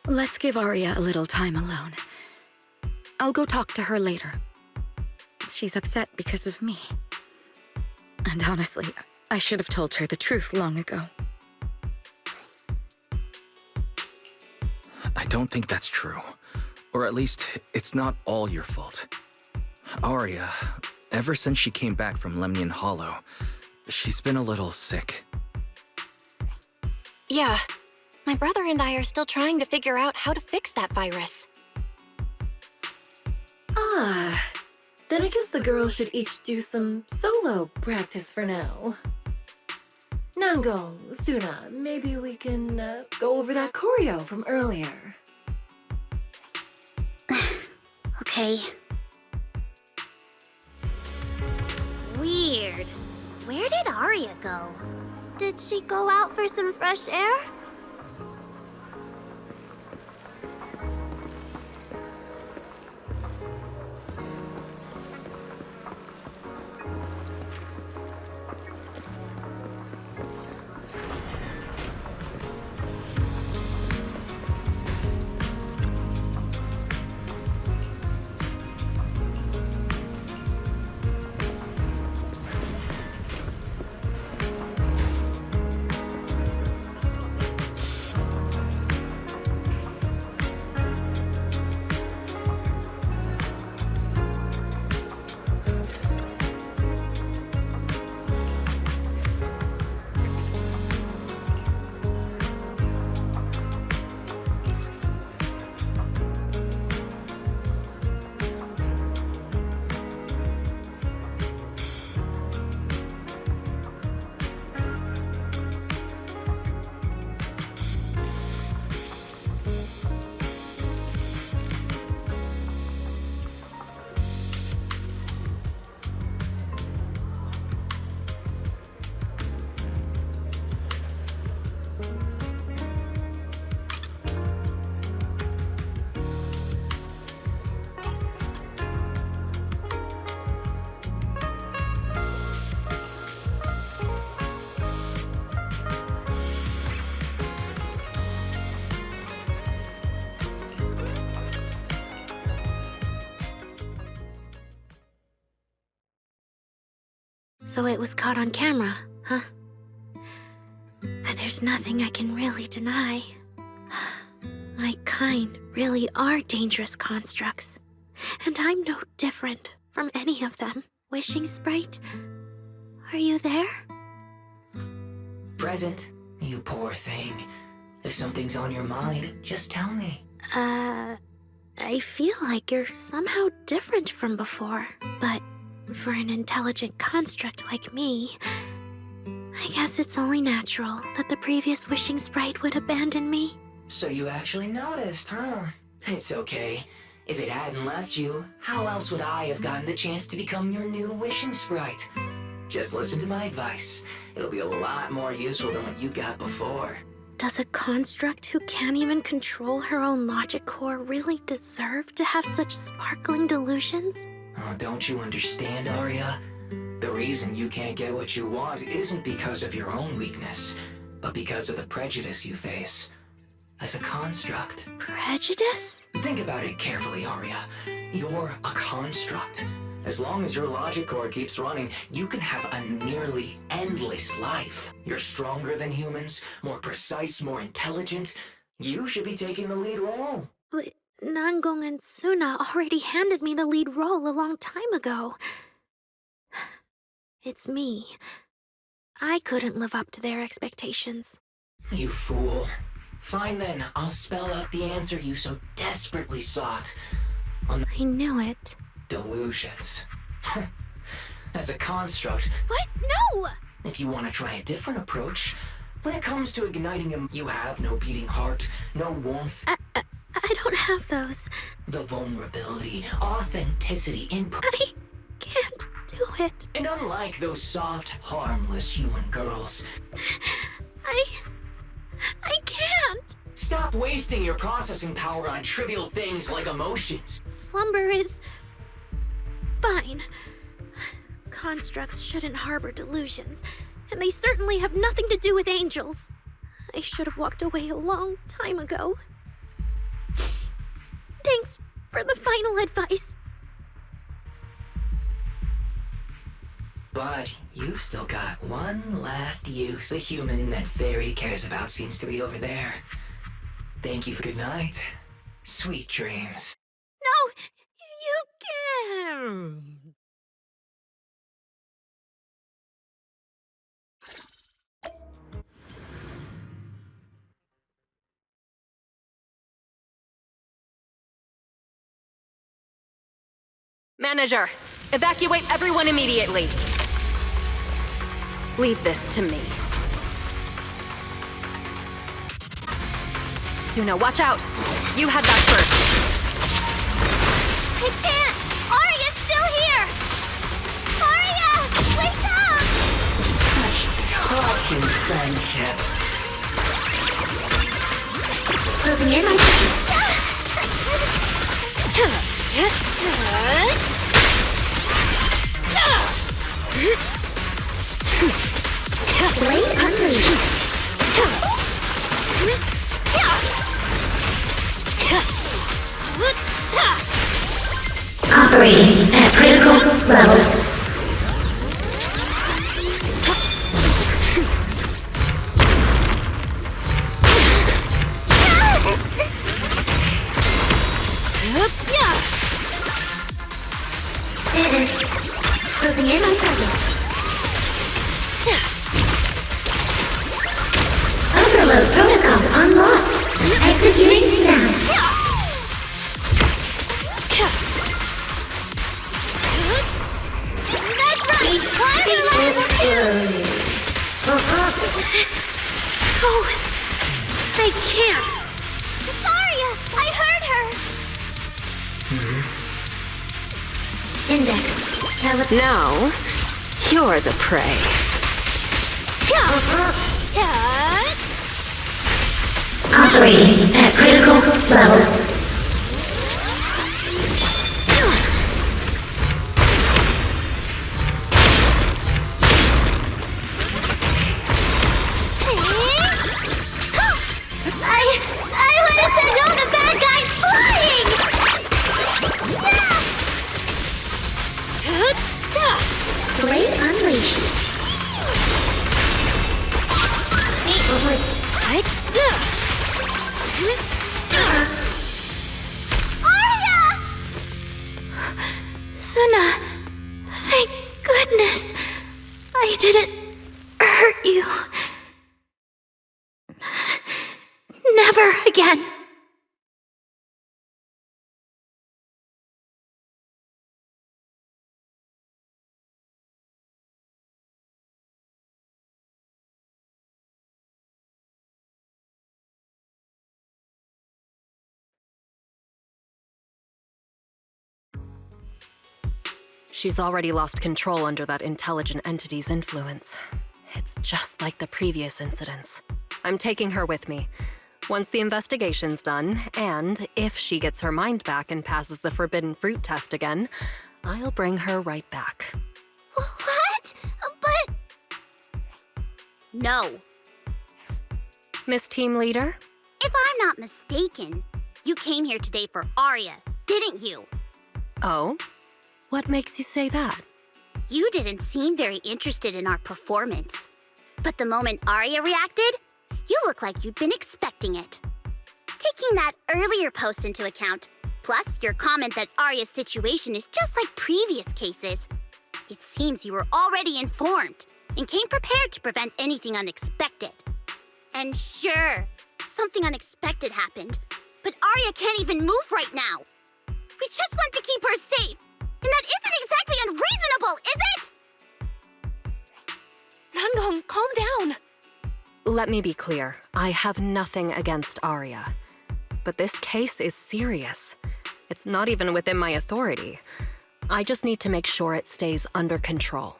let's give Arya a little time alone. I'll go talk to her later. She's upset because of me. And honestly, I should have told her the truth long ago. I don't think that's true. Or at least, it's not all your fault. Arya, ever since she came back from Lemnian Hollow, she's been a little sick. Yeah, my brother and I are still trying to figure out how to fix that virus. Ah, then I guess the girls should each do some solo practice for now. Nangong, Suna, maybe we can go over that choreo from earlier. Okay. Weird. Where did Arya go? Did she go out for some fresh air? So it was caught on camera, huh? But there's nothing I can really deny. My kind really are dangerous constructs. And I'm no different from any of them. Wishing Sprite, are you there? Present, you poor thing. If something's on your mind, just tell me. I feel like you're somehow different from before, but for an intelligent construct like me, I guess it's only natural that the previous Wishing Sprite would abandon me. So you actually noticed, huh? It's okay. If it hadn't left you, how else would I have gotten the chance to become your new Wishing Sprite? Just listen to my advice. It'll be a lot more useful than what you got before. Does a construct who can't even control her own logic core really deserve to have such sparkling delusions? Oh, don't you understand, Arya? The reason you can't get what you want isn't because of your own weakness, but because of the prejudice you face. As a construct. Prejudice? Think about it carefully, Arya. You're a construct. As long as your logic core keeps running, you can have a nearly endless life. You're stronger than humans, more precise, more intelligent. You should be taking the lead role. But Nangong and Suna already handed me the lead role a long time ago. It's me. I couldn't live up to their expectations. You fool. Fine then, I'll spell out the answer you so desperately sought. I knew it. Delusions. As a construct... What? No! If you want to try a different approach, when it comes to igniting them, you have no beating heart, no warmth. I don't have those. The vulnerability, authenticity, input. I can't do it. And unlike those soft, harmless human girls... I can't! Stop wasting your processing power on trivial things like emotions. Slumber is... fine. Constructs shouldn't harbor delusions, and they certainly have nothing to do with angels. I should have walked away a long time ago. Thanks for the final advice. But you've still got one last use. The human that Fairy cares about seems to be over there. Thank you for good night. Sweet dreams. No! You can't! Manager, evacuate everyone immediately. Leave this to me. Suna, watch out! You had that first. I can't! Arya's still here! Arya! Wake up! Such touching friendship. Closing in on Blade unleashed. Operating at critical levels. Closing in on target. Overload protocol unlocked. Executing now. Oh, I can't. It's Arya! I heard her! Index. Now, you're the prey. Operating at critical levels. I want to send all the bad guys flying! Blade unleashed. Arya! Suna, thank goodness I didn't hurt you. Never again. She's already lost control under that intelligent entity's influence. It's just like the previous incidents. I'm taking her with me. Once the investigation's done, and if she gets her mind back and passes the forbidden fruit test again, I'll bring her right back. What? But... No. Miss Team Leader? If I'm not mistaken, you came here today for Arya, didn't you? Oh? What makes you say that? You didn't seem very interested in our performance. But the moment Arya reacted, you look like you'd been expecting it. Taking that earlier post into account, plus your comment that Arya's situation is just like previous cases, it seems you were already informed and came prepared to prevent anything unexpected. And sure, something unexpected happened, but Arya can't even move right now. We just want to keep her safe, and that isn't exactly unreasonable, is it? Nangong, calm down. Let me be clear. I have nothing against Arya. But this case is serious. It's not even within my authority. I just need to make sure it stays under control.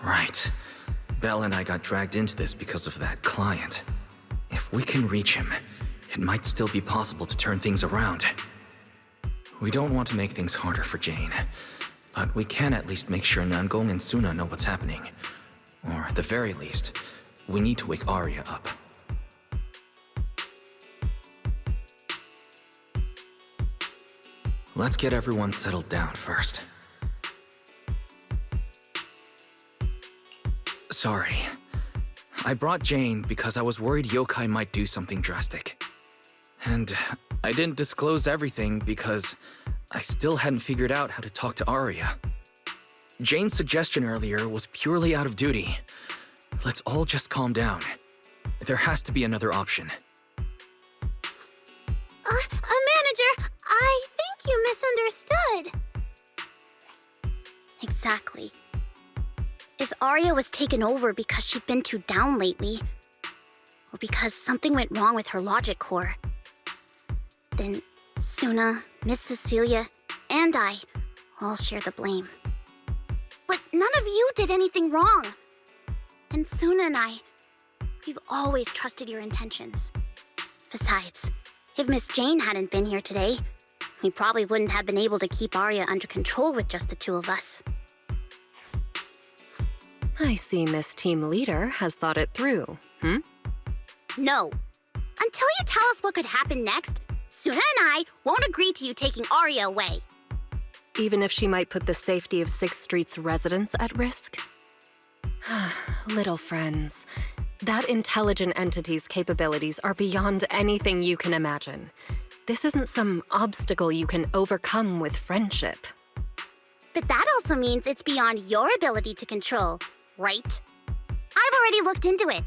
Right. Belle and I got dragged into this because of that client. If we can reach him, it might still be possible to turn things around. We don't want to make things harder for Jane, but we can at least make sure Nangong and Suna know what's happening. Or at the very least, we need to wake Arya up. Let's get everyone settled down first. Sorry. I brought Jane because I was worried yokai might do something drastic. And I didn't disclose everything because I still hadn't figured out how to talk to Arya. Jane's suggestion earlier was purely out of duty. Let's all just calm down. There has to be another option. Manager, I think you misunderstood. Exactly. If Arya was taken over because she'd been too down lately, or because something went wrong with her logic core, then Suna, Miss Cecilia, and I all share the blame. But none of you did anything wrong. And Suna and I, we've always trusted your intentions. Besides, if Miss Jane hadn't been here today, we probably wouldn't have been able to keep Arya under control with just the two of us. I see Miss Team Leader has thought it through, No. Until you tell us what could happen next, Suna and I won't agree to you taking Arya away. Even if she might put the safety of 6th Street's residents at risk? Little friends, that intelligent entity's capabilities are beyond anything you can imagine. This isn't some obstacle you can overcome with friendship. But that also means it's beyond your ability to control, right? I've already looked into it.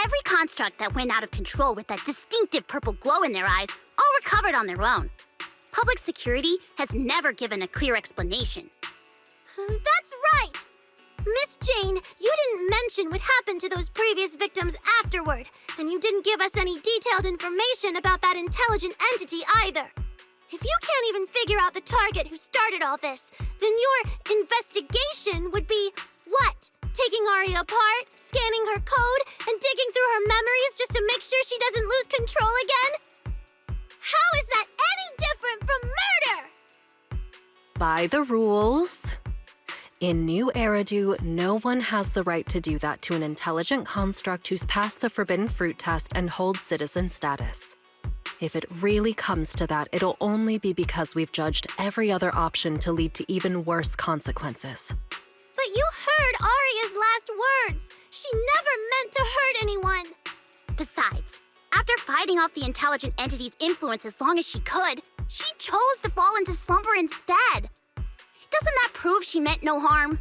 Every construct that went out of control with that distinctive purple glow in their eyes all recovered on their own. Public security has never given a clear explanation. That's right! Miss Jane, you didn't mention what happened to those previous victims afterward, and you didn't give us any detailed information about that intelligent entity either. If you can't even figure out the target who started all this, then your investigation would be what? Taking Arya apart, scanning her code, and digging through her memories just to make sure she doesn't lose control again? How is that any different from murder? By the rules. In New Eridu, no one has the right to do that to an intelligent construct who's passed the forbidden fruit test and holds citizen status. If it really comes to that, it'll only be because we've judged every other option to lead to even worse consequences. But you heard Arya's last words. She never meant to hurt anyone. Besides, after fighting off the intelligent entity's influence as long as she could, she chose to fall into slumber instead. Doesn't that prove she meant no harm?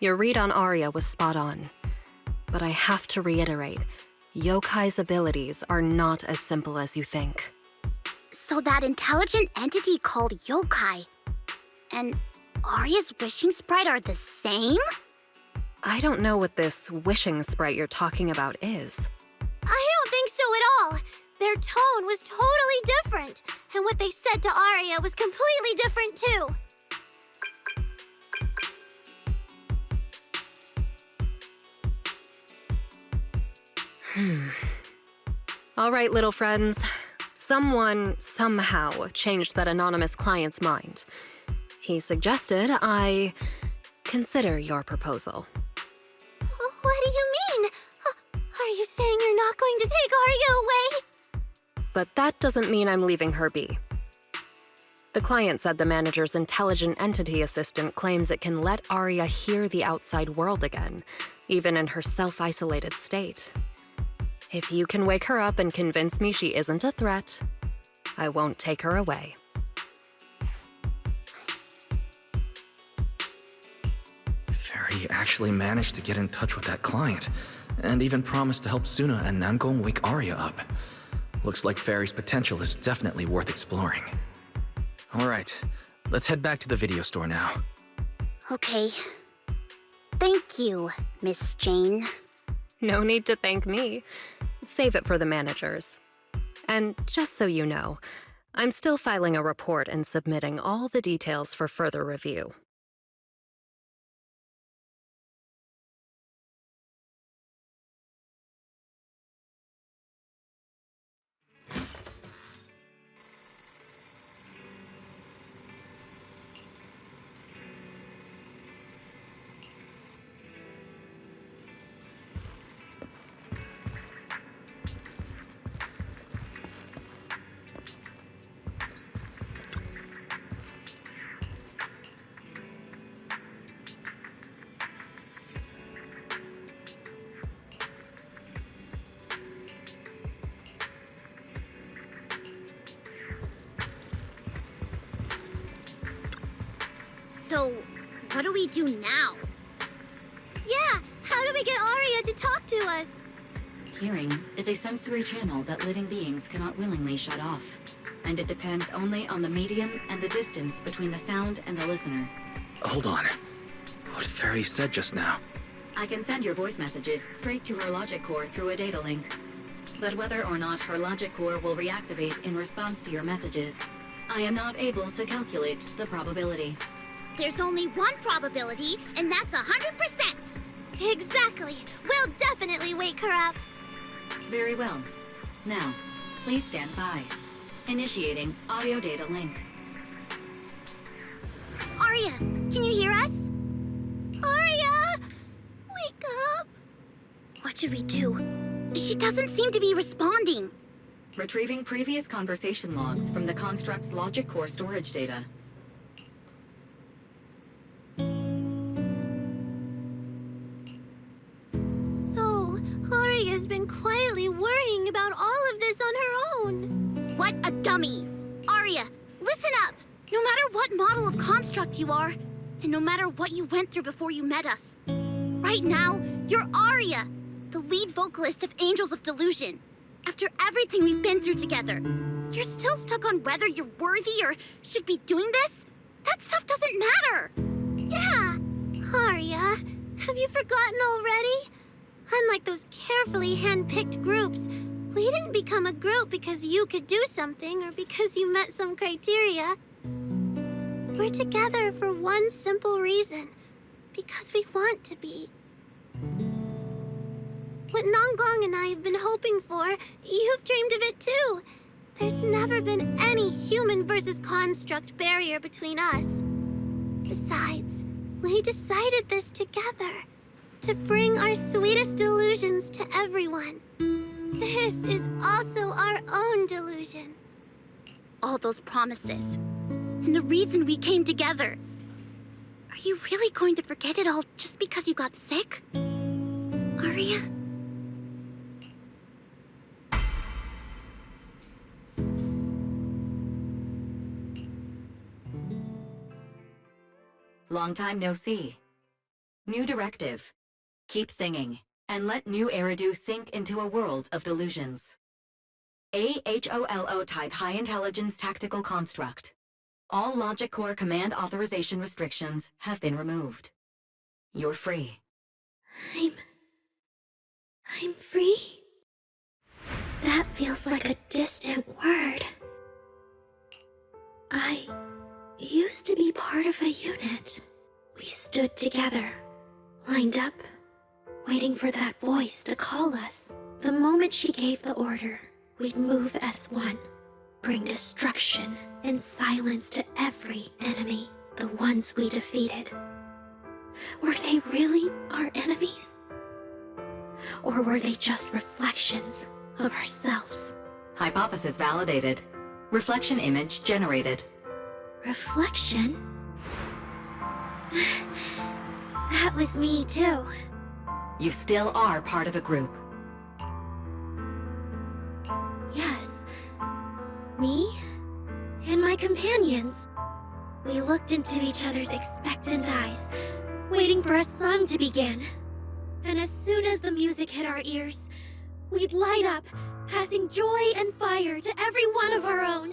Your read on Arya was spot on. But I have to reiterate, yokai's abilities are not as simple as you think. So that intelligent entity called yokai and Arya's wishing sprite are the same? I don't know what this wishing sprite you're talking about is. I don't think so at all. Their tone was totally different, and what they said to Arya was completely different too. All right, little friends. Someone, somehow, changed that anonymous client's mind. He suggested I consider your proposal. What do you mean? Are you saying you're not going to take Arya away? But that doesn't mean I'm leaving her be. The client said the manager's intelligent entity assistant claims it can let Arya hear the outside world again, even in her self-isolated state. If you can wake her up and convince me she isn't a threat, I won't take her away. Fairy actually managed to get in touch with that client, and even promised to help Suna and Namgong wake Arya up. Looks like Fairy's potential is definitely worth exploring. Alright, let's head back to the video store now. Okay. Thank you, Miss Jane. No need to thank me. Save it for the managers. And just so you know, I'm still filing a report and submitting all the details for further review. So, what do we do now? Yeah, how do we get Arya to talk to us? Hearing is a sensory channel that living beings cannot willingly shut off, and it depends only on the medium and the distance between the sound and the listener. Hold on. What Fairy said just now? I can send your voice messages straight to her logic core through a data link. But whether or not her logic core will reactivate in response to your messages, I am not able to calculate the probability. There's only one probability, and that's 100%! Exactly. We'll definitely wake her up. Very well. Now, please stand by. Initiating audio data link. Arya, can you hear us? Arya! Wake up! What should we do? She doesn't seem to be responding. Retrieving previous conversation logs from the construct's logic core storage data. So, Arya's been quietly worrying about all of this on her own. What a dummy! Arya, listen up! No matter what model of construct you are, and no matter what you went through before you met us, right now, you're Arya, the lead vocalist of Angels of Delusion. After everything we've been through together, you're still stuck on whether you're worthy or should be doing this? That stuff doesn't matter! Yeah! Arya, have you forgotten already? Unlike those carefully hand-picked groups, we didn't become a group because you could do something or because you met some criteria. We're together for one simple reason. Because we want to be. What Namgong and I have been hoping for, you've dreamed of it too. There's never been any human versus construct barrier between us. Besides, we decided this together. To bring our sweetest delusions to everyone. This is also our own delusion. All those promises. And the reason we came together. Are you really going to forget it all just because you got sick? Arya? Long time no see. New directive. Keep singing, and let new Eridu sink into a world of delusions. AHOLO type high intelligence tactical construct. All logic core command authorization restrictions have been removed. You're free. I'm free? That feels like a distant word. I used to be part of a unit. We stood together, lined up, waiting for that voice to call us. The moment she gave the order, we'd move as one, bring destruction and silence to every enemy, the ones we defeated. Were they really our enemies? Or were they just reflections of ourselves? Hypothesis validated. Reflection image generated. Reflection? That was me too. You still are part of a group. Yes. Me and my companions. We looked into each other's expectant eyes, waiting for a song to begin. And as soon as the music hit our ears, we'd light up, passing joy and fire to every one of our own.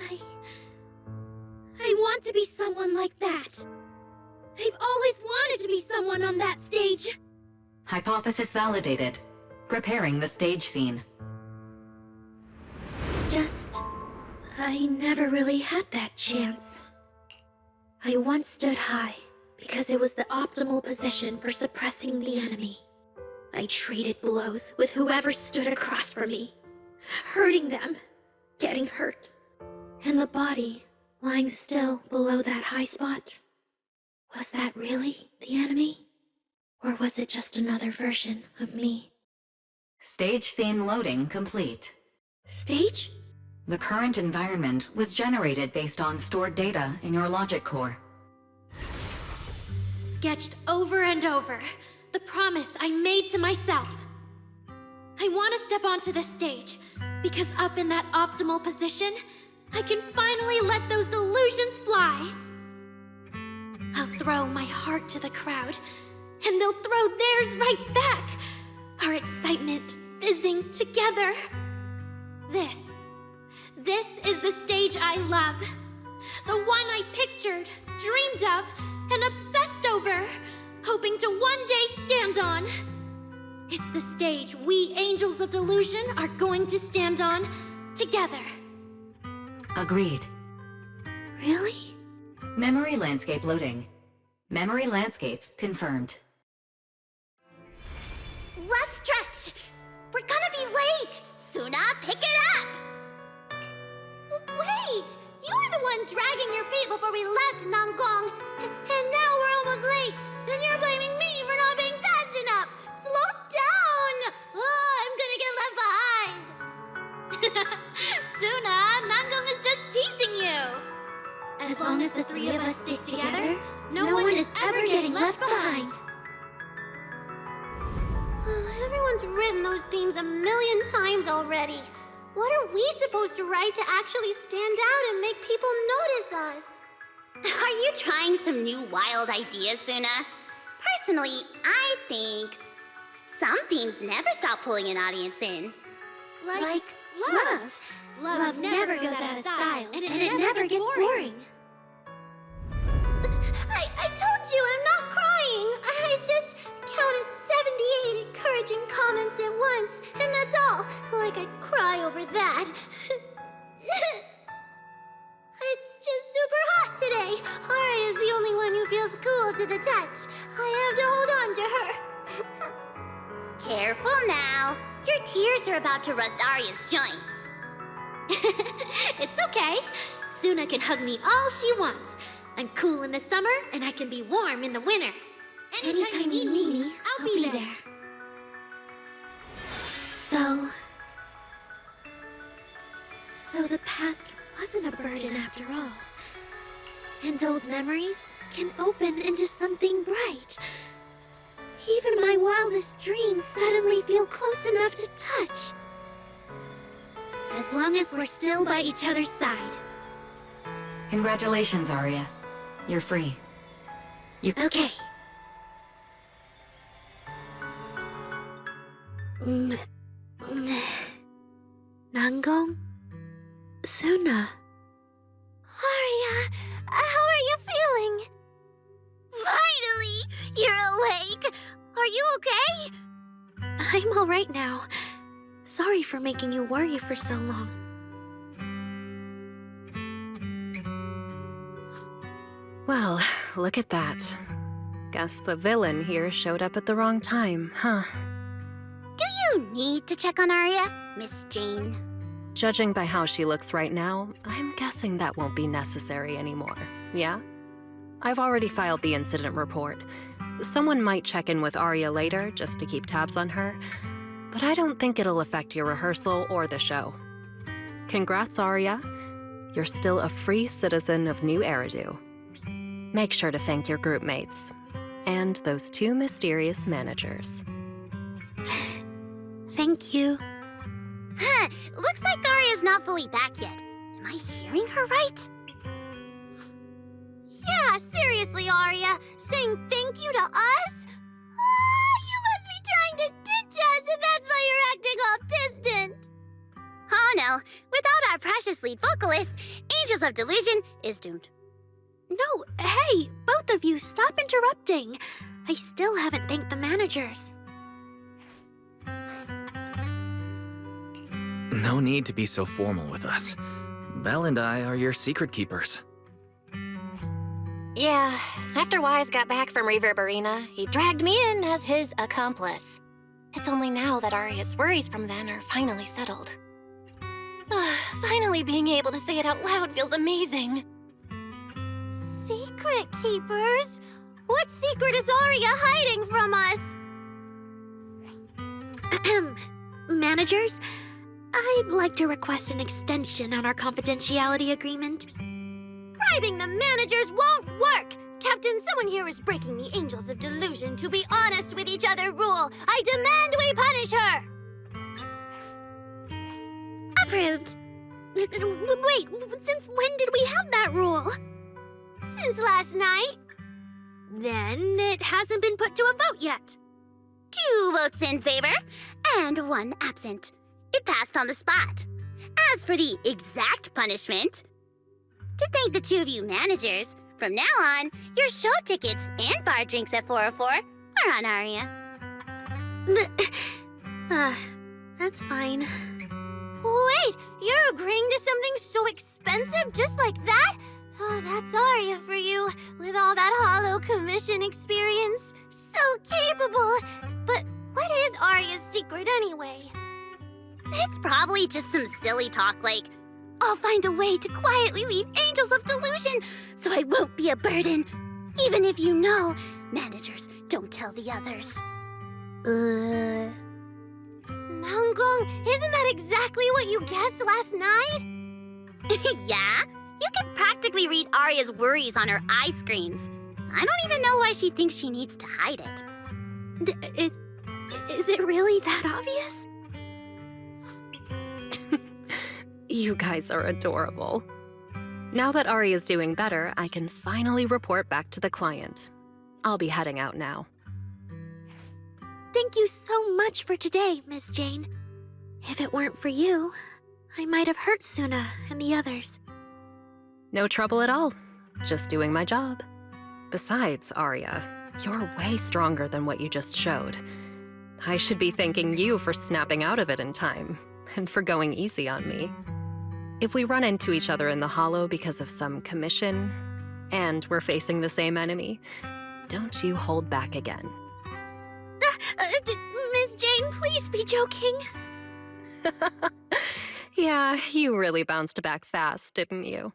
I want to be someone like that. I've always wanted to be someone on that stage. Hypothesis validated. Preparing the stage scene. I never really had that chance. I once stood high because it was the optimal position for suppressing the enemy. I traded blows with whoever stood across from me, hurting them, getting hurt. And the body lying still below that high spot, was that really the enemy? Or was it just another version of me? Stage scene loading complete. Stage? The current environment was generated based on stored data in your logic core. Sketched over and over, the promise I made to myself. I want to step onto the stage, because up in that optimal position, I can finally let those delusions fly. I'll throw my heart to the crowd, and they'll throw theirs right back. Our excitement fizzing together. This is the stage I love. The one I pictured, dreamed of, and obsessed over, hoping to one day stand on. It's the stage we Angels of Delusion are going to stand on together. Agreed. Really? Memory landscape loading. Memory landscape confirmed. Last stretch! We're gonna be late! Suna, pick it up! Wait! You were the one dragging your feet before we left Nangong, and now we're almost late, and you're blaming me for not being fast enough! Slow down! Oh, I'm gonna get left behind! Suna, Nangong is just teasing you! As long as the three of us stick together, no one is ever getting left behind. Everyone's written those themes a million times already. What are we supposed to write to actually stand out and make people notice us? Are you trying some new wild ideas, Suna? Personally, I think some themes never stop pulling an audience in. Like love. Love never goes out of style, and it never gets boring. I told you I'm not crying. I just counted 78 encouraging comments at once, and that's all. Like I'd cry over that. It's just super hot today. Aria is the only one who feels cool to the touch. I have to hold on to her. Careful now. Your tears are about to rust Arya's joints. It's okay. Suna can hug me all she wants. I'm cool in the summer, and I can be warm in the winter. Anytime you need me, I'll be there. So the past wasn't a burden after all. And old memories can open into something bright. Even my wildest dreams suddenly feel close enough to touch. As long as we're still by each other's side. Congratulations, Arya. You're free. Okay. Nangong? Suna? Aria, how are you feeling? Finally! You're awake! Are you okay? I'm all right now. Sorry for making you worry for so long. Well, look at that. Guess the villain here showed up at the wrong time, huh? Do you need to check on Arya, Miss Jane? Judging by how she looks right now, I'm guessing that won't be necessary anymore, yeah? I've already filed the incident report. Someone might check in with Arya later just to keep tabs on her, but I don't think it'll affect your rehearsal or the show. Congrats, Arya. You're still a free citizen of New Eridu. Make sure to thank your group mates and those 2 mysterious managers. Thank you. Huh, looks like Arya's not fully back yet. Am I hearing her right? Yeah, seriously, Arya. Saying thank you to us? You must be trying to ditch us, and that's why you're acting all distant. Oh no, without our precious lead vocalist, Angels of Delusion is doomed. No, hey, both of you, stop interrupting. I still haven't thanked the managers. No need to be so formal with us. Belle and I are your secret keepers. Yeah, after Wise got back from Reverberina, he dragged me in as his accomplice. It's only now that Arya's worries from then are finally settled. Finally being able to say it out loud feels amazing. Secret keepers? What secret is Arya hiding from us? Managers, I'd like to request an extension on our confidentiality agreement. Bribing the managers won't work! Captain, someone here is breaking the Angels of Delusion to be honest with each other rule. I demand we punish her! Approved. Wait, since when did we have that rule? Since last night. Then it hasn't been put to a vote yet. 2 votes in favor, and 1 absent. It passed on the spot. As for the exact punishment, to thank the 2 of you managers, from now on, your show tickets and bar drinks at 404 are on Arya. That's fine. Wait, you're agreeing to something so expensive just like that? Oh, that's Arya for you, with all that hollow commission experience. So capable. But what is Arya's secret anyway? It's probably just some silly talk like, I'll find a way to quietly leave Angels of Delusion so I won't be a burden. Even if you know, managers don't tell the others. Nanggong, isn't that exactly what you guessed last night? Yeah? You can practically read Arya's worries on her eye screens. I don't even know why she thinks she needs to hide it. Is it really that obvious? You guys are adorable. Now that Arya's doing better, I can finally report back to the client. I'll be heading out now. Thank you so much for today, Miss Jane. If it weren't for you, I might have hurt Suna and the others. No trouble at all. Just doing my job. Besides, Arya, you're way stronger than what you just showed. I should be thanking you for snapping out of it in time, and for going easy on me. If we run into each other in the Hollow because of some commission, and we're facing the same enemy, don't you hold back again. Miss Jane, please be joking. Yeah, you really bounced back fast, didn't you?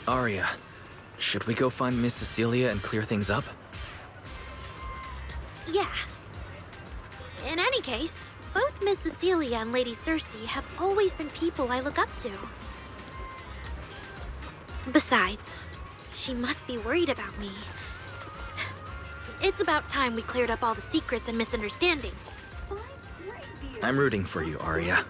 Arya, should we go find Miss Cecilia and clear things up? Yeah. In any case, both Miss Cecilia and Lady Cersei have always been people I look up to. Besides, she must be worried about me. It's about time we cleared up all the secrets and misunderstandings. I'm rooting for you, Arya.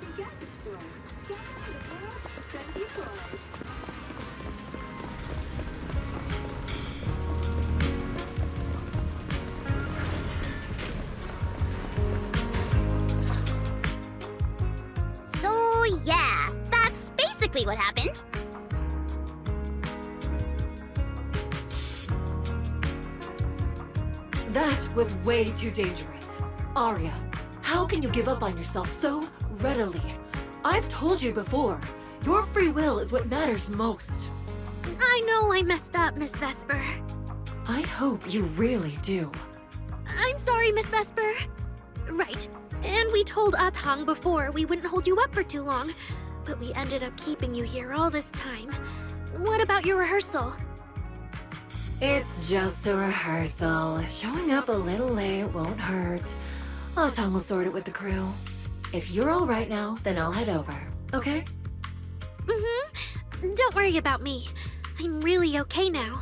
So yeah, that's basically what happened. That was way too dangerous. Arya, how can you give up on yourself so readily? I've told you before, your free will is what matters most. I know I messed up, Miss Vesper. I hope you really do. I'm sorry, Miss Vesper. Right. And we told Atang before we wouldn't hold you up for too long, but we ended up keeping you here all this time. What about your rehearsal? It's just a rehearsal. Showing up a little late won't hurt. Atang will sort it with the crew. If you're all right now, then I'll head over, okay? Mm-hmm. Don't worry about me. I'm really okay now.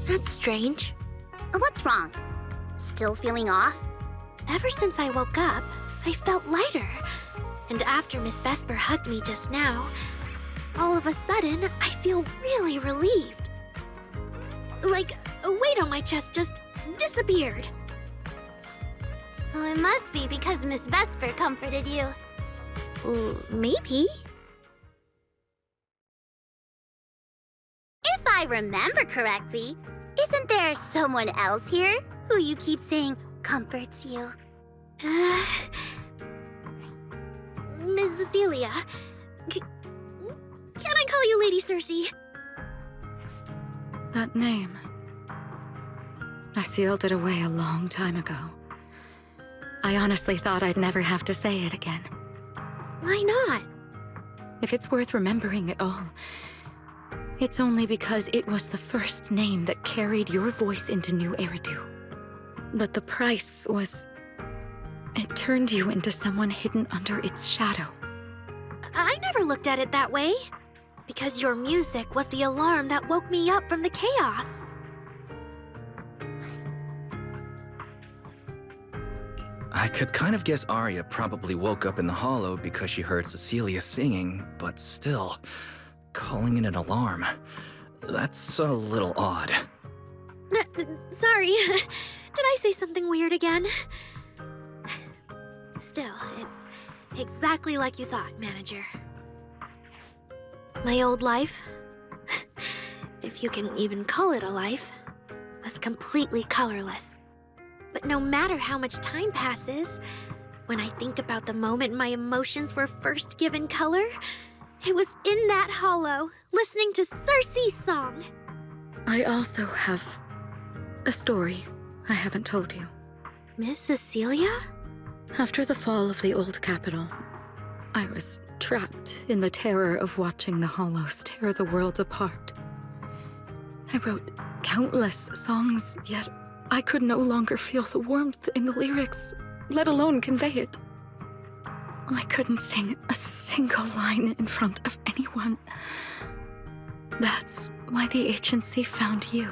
That's strange. What's wrong? Still feeling off? Ever since I woke up, I felt lighter. And after Miss Vesper hugged me just now, all of a sudden, I feel really relieved. Like a weight on my chest just disappeared. Oh, it must be because Miss Vesper comforted you. Maybe. If I remember correctly, isn't there someone else here who you keep saying comforts you? Miss Cecilia. Can I call you Lady Cersei? That name. I sealed it away a long time ago. I honestly thought I'd never have to say it again. Why not? If it's worth remembering at all, it's only because it was the first name that carried your voice into New Eridu. But the price was... it turned you into someone hidden under its shadow. I never looked at it that way. Because your music was the alarm that woke me up from the chaos. I could kind of guess Arya probably woke up in the hollow because she heard Cecilia singing, but still, calling it an alarm. That's a little odd. Sorry. Did I say something weird again? Still, it's exactly like you thought, Manager. My old life, if you can even call it a life, was completely colorless. But no matter how much time passes, when I think about the moment my emotions were first given color, it was in that hollow, listening to Cersei's song. I also have a story I haven't told you. Miss Cecilia? After the fall of the old capital, I was trapped in the terror of watching the Hollows tear the world apart. I wrote countless songs, yet I could no longer feel the warmth in the lyrics, let alone convey it. I couldn't sing a single line in front of anyone. That's why the agency found you.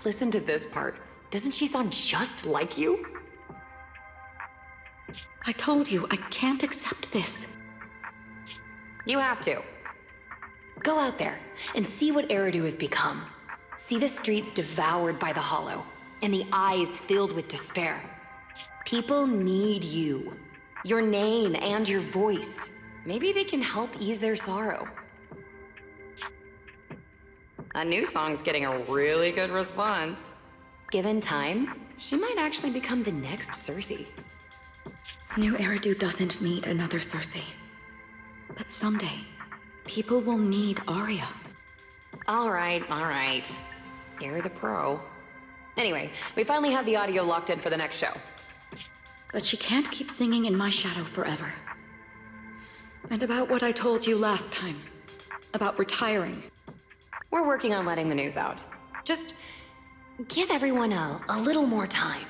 Listen to this part. Doesn't she sound just like you? I told you, I can't accept this. You have to. Go out there and see what Eridu has become. See the streets devoured by the Hollow, and the eyes filled with despair. People need you. Your name and your voice. Maybe they can help ease their sorrow. A new song's getting a really good response. Given time, she might actually become the next Cersei. New Eridu doesn't need another Cersei. But someday, people will need Arya. All right. You're the pro. Anyway, we finally have the audio locked in for the next show. But she can't keep singing in my shadow forever. And about what I told you last time. About retiring. We're working on letting the news out. Just give everyone a little more time.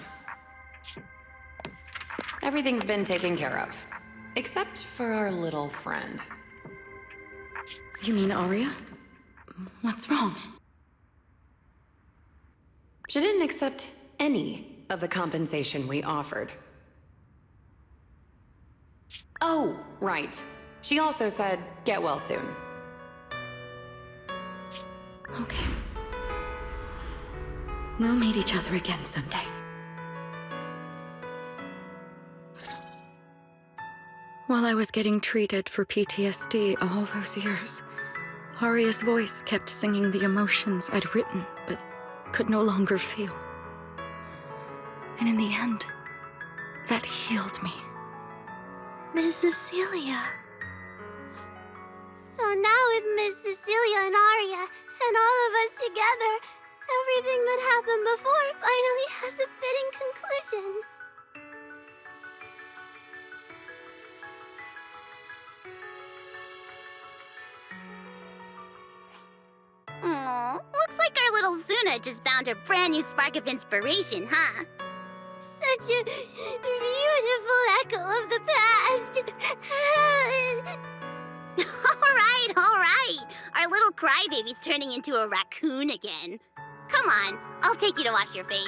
Everything's been taken care of. Except for our little friend. You mean Arya? What's wrong? She didn't accept any of the compensation we offered. Oh, right. She also said, get well soon. Okay. We'll meet each other again someday. While I was getting treated for PTSD all those years, Aria's voice kept singing the emotions I'd written, but could no longer feel. And in the end, that healed me. Miss Cecilia. So now with Miss Cecilia and Aria, and all of us together, everything that happened before finally has a fitting conclusion. Aw, looks like our little Zuna just found her brand new spark of inspiration, huh? Such a beautiful echo of the past. All right. Our little crybaby's turning into a raccoon again. Come on, I'll take you to wash your face.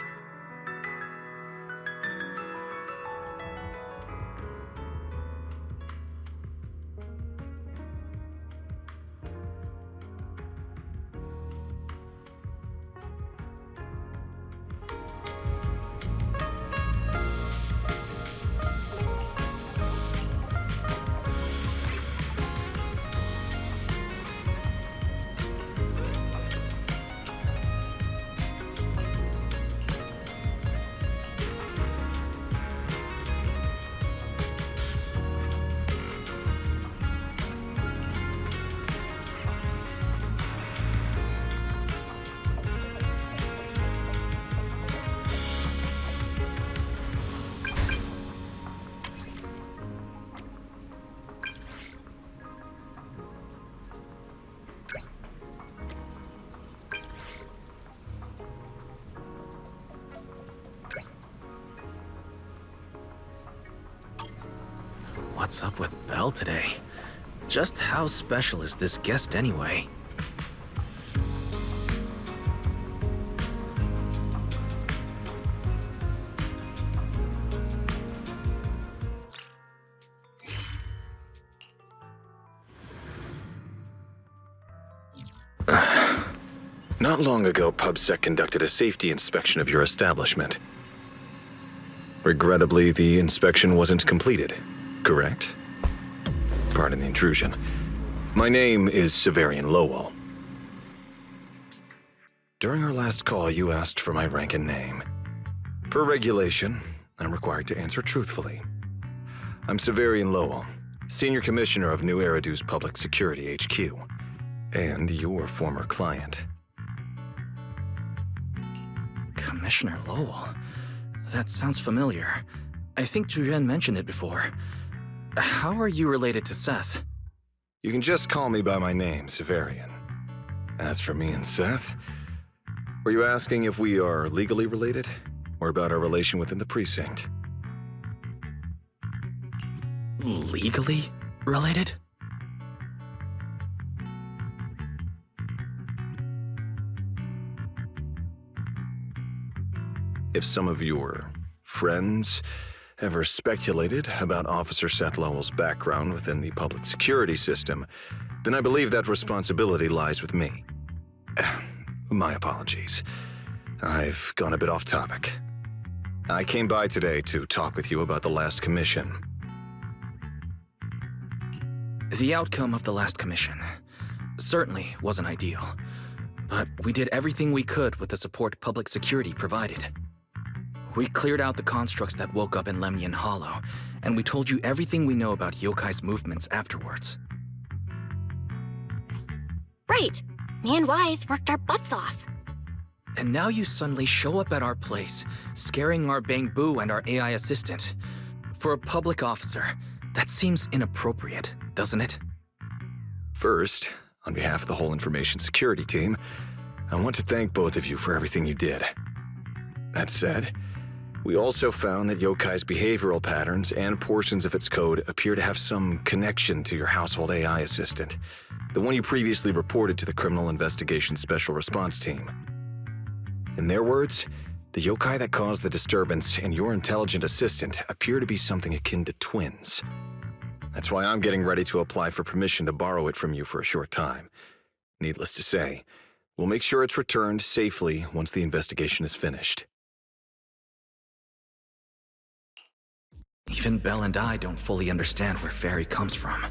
What's up with Belle today? Just how special is this guest anyway? Not long ago, PubSec conducted a safety inspection of your establishment. Regrettably, the inspection wasn't completed, correct? Pardon the intrusion. My name is Severian Lowell. During our last call, you asked for my rank and name. Per regulation, I'm required to answer truthfully. I'm Severian Lowell, Senior Commissioner of New Eridu's Public Security HQ, and your former client. Commissioner Lowell? That sounds familiar. I think Julian mentioned it before. How are you related to Seth? You can just call me by my name, Severian. As for me and Seth, were you asking if we are legally related, or about our relation within the precinct? Legally related? If some of your friends ever speculated about Officer Seth Lowell's background within the public security system, then I believe that responsibility lies with me. My apologies. I've gone a bit off topic. I came by today to talk with you about the last commission. The outcome of the last commission certainly wasn't ideal, but we did everything we could with the support public security provided. We cleared out the constructs that woke up in Lemnian Hollow, and we told you everything we know about Yokai's movements afterwards. Right. Me and Wise worked our butts off. And now you suddenly show up at our place, scaring our Bangbu and our AI assistant. For a public officer, that seems inappropriate, doesn't it? First, on behalf of the whole information security team, I want to thank both of you for everything you did. That said, we also found that Yokai's behavioral patterns and portions of its code appear to have some connection to your household AI assistant, the one you previously reported to the Criminal Investigation Special Response Team. In their words, the yokai that caused the disturbance and your intelligent assistant appear to be something akin to twins. That's why I'm getting ready to apply for permission to borrow it from you for a short time. Needless to say, we'll make sure it's returned safely once the investigation is finished. Even Belle and I don't fully understand where Fairy comes from.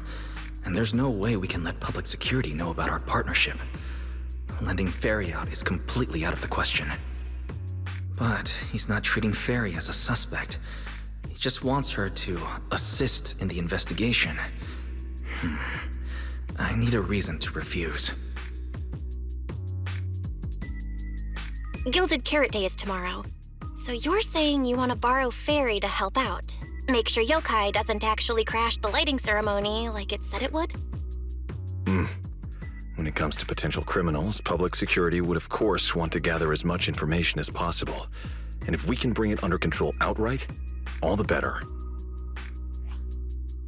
And there's no way we can let public security know about our partnership. Lending Ferry out is completely out of the question. But he's not treating Ferry as a suspect. He just wants her to assist in the investigation. I need a reason to refuse. Gilded Carrot Day is tomorrow. So you're saying you want to borrow Fairy to help out? Make sure Yokai doesn't actually crash the lighting ceremony like it said it would? When it comes to potential criminals, public security would of course want to gather as much information as possible. And if we can bring it under control outright, all the better.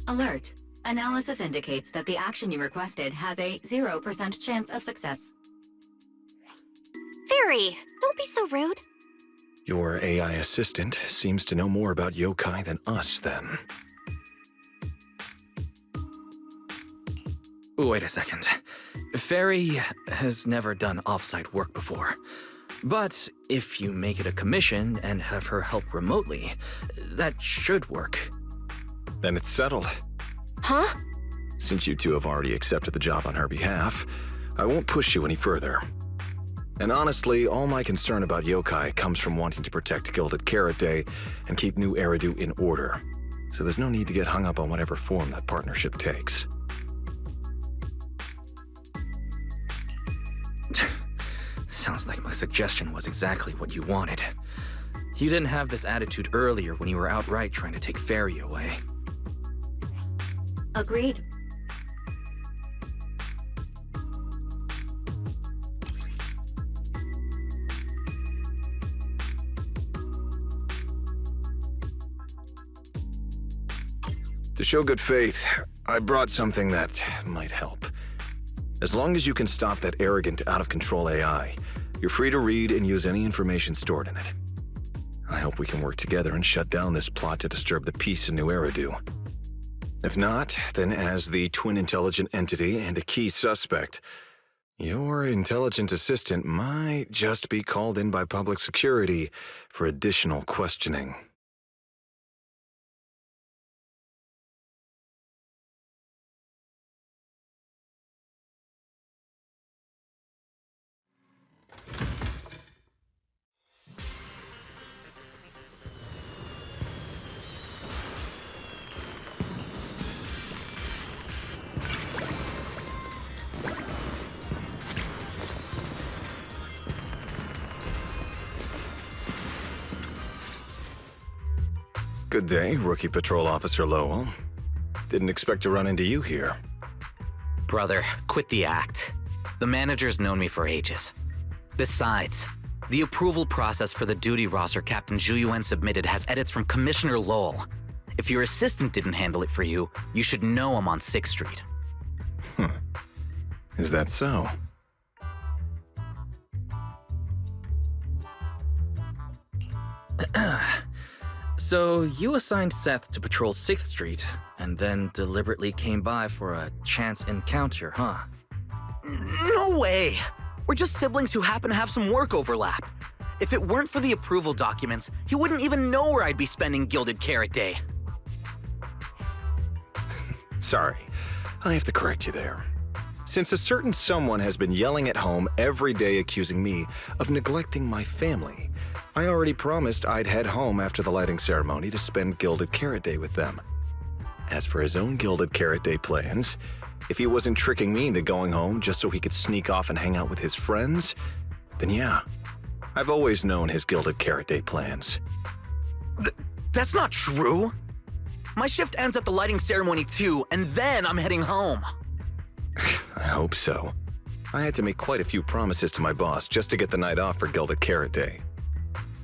Alert. Analysis indicates that the action you requested has a 0% chance of success. Fairy, don't be so rude. Your AI assistant seems to know more about yokai than us, then. Wait a second. Ferry has never done off-site work before. But if you make it a commission and have her help remotely, that should work. Then it's settled. Huh? Since you two have already accepted the job on her behalf, I won't push you any further. And honestly, all my concern about yokai comes from wanting to protect Gilded Carrot Day and keep New Eridu in order. So there's no need to get hung up on whatever form that partnership takes. Sounds like my suggestion was exactly what you wanted. You didn't have this attitude earlier when you were outright trying to take Ferry away. Agreed. To show good faith, I brought something that might help. As long as you can stop that arrogant, out-of-control AI, you're free to read and use any information stored in it. I hope we can work together and shut down this plot to disturb the peace in New Eridu. If not, then as the twin intelligent entity and a key suspect, your intelligent assistant might just be called in by public security for additional questioning. Good day, Rookie Patrol Officer Lowell. Didn't expect to run into you here. Brother, quit the act. The manager's known me for ages. Besides, the approval process for the duty roster Captain Zhuyuan submitted has edits from Commissioner Lowell. If your assistant didn't handle it for you, you should know him on 6th Street. Is that so? So you assigned Seth to patrol 6th Street, and then deliberately came by for a chance encounter, huh? No way! We're just siblings who happen to have some work overlap. If it weren't for the approval documents, he wouldn't even know where I'd be spending Gilded Carrot Day. Sorry, I have to correct you there. Since a certain someone has been yelling at home every day accusing me of neglecting my family, I already promised I'd head home after the lighting ceremony to spend Gilded Carrot Day with them. As for his own Gilded Carrot Day plans, if he wasn't tricking me into going home just so he could sneak off and hang out with his friends, then yeah, I've always known his Gilded Carrot Day plans. That's not true! My shift ends at the lighting ceremony too, and then I'm heading home. I hope so. I had to make quite a few promises to my boss just to get the night off for Gilded Carrot Day.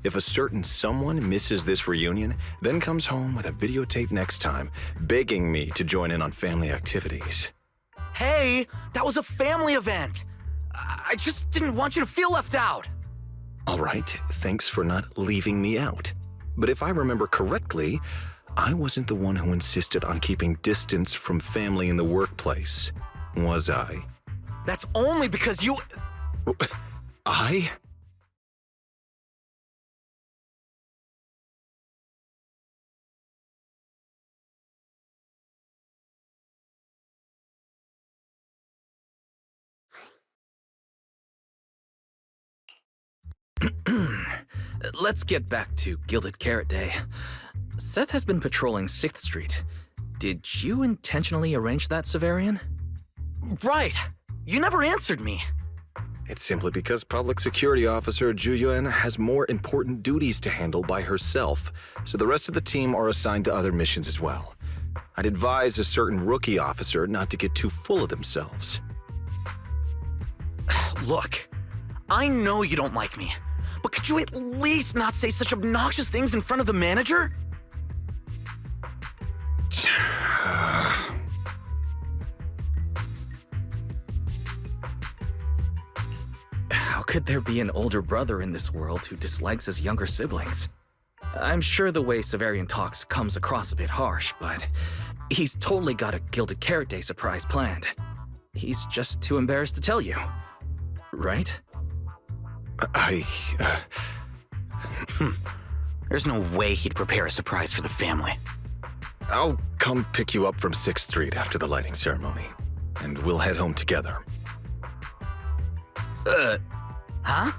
If a certain someone misses this reunion, then comes home with a videotape next time, begging me to join in on family activities. Hey, that was a family event! I just didn't want you to feel left out! All right, thanks for not leaving me out. But if I remember correctly, I wasn't the one who insisted on keeping distance from family in the workplace, was I? That's only because you... I? let's get back to Gilded Carrot Day. Seth has been patrolling 6th Street. Did you intentionally arrange that, Severian? Right. You never answered me. It's simply because Public Security Officer Ju Yuen has more important duties to handle by herself, so the rest of the team are assigned to other missions as well. I'd advise a certain rookie officer not to get too full of themselves. Look, I know you don't like me, but could you at least not say such obnoxious things in front of the manager? How could there be an older brother in this world who dislikes his younger siblings? I'm sure the way Severian talks comes across a bit harsh, but he's totally got a Gilded Carrot Day surprise planned. He's just too embarrassed to tell you. Right? There's no way he'd prepare a surprise for the family. I'll come pick you up from 6th Street after the lighting ceremony, and we'll head home together. Huh?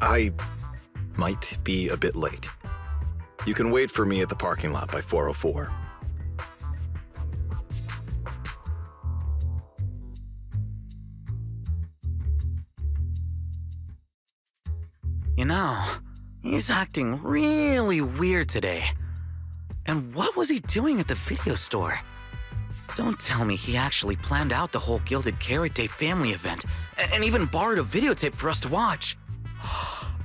I might be a bit late. You can wait for me at the parking lot by 4:04. You know, he's acting really weird today. And what was he doing at the video store? Don't tell me he actually planned out the whole Gilded Carrot Day family event and even borrowed a videotape for us to watch.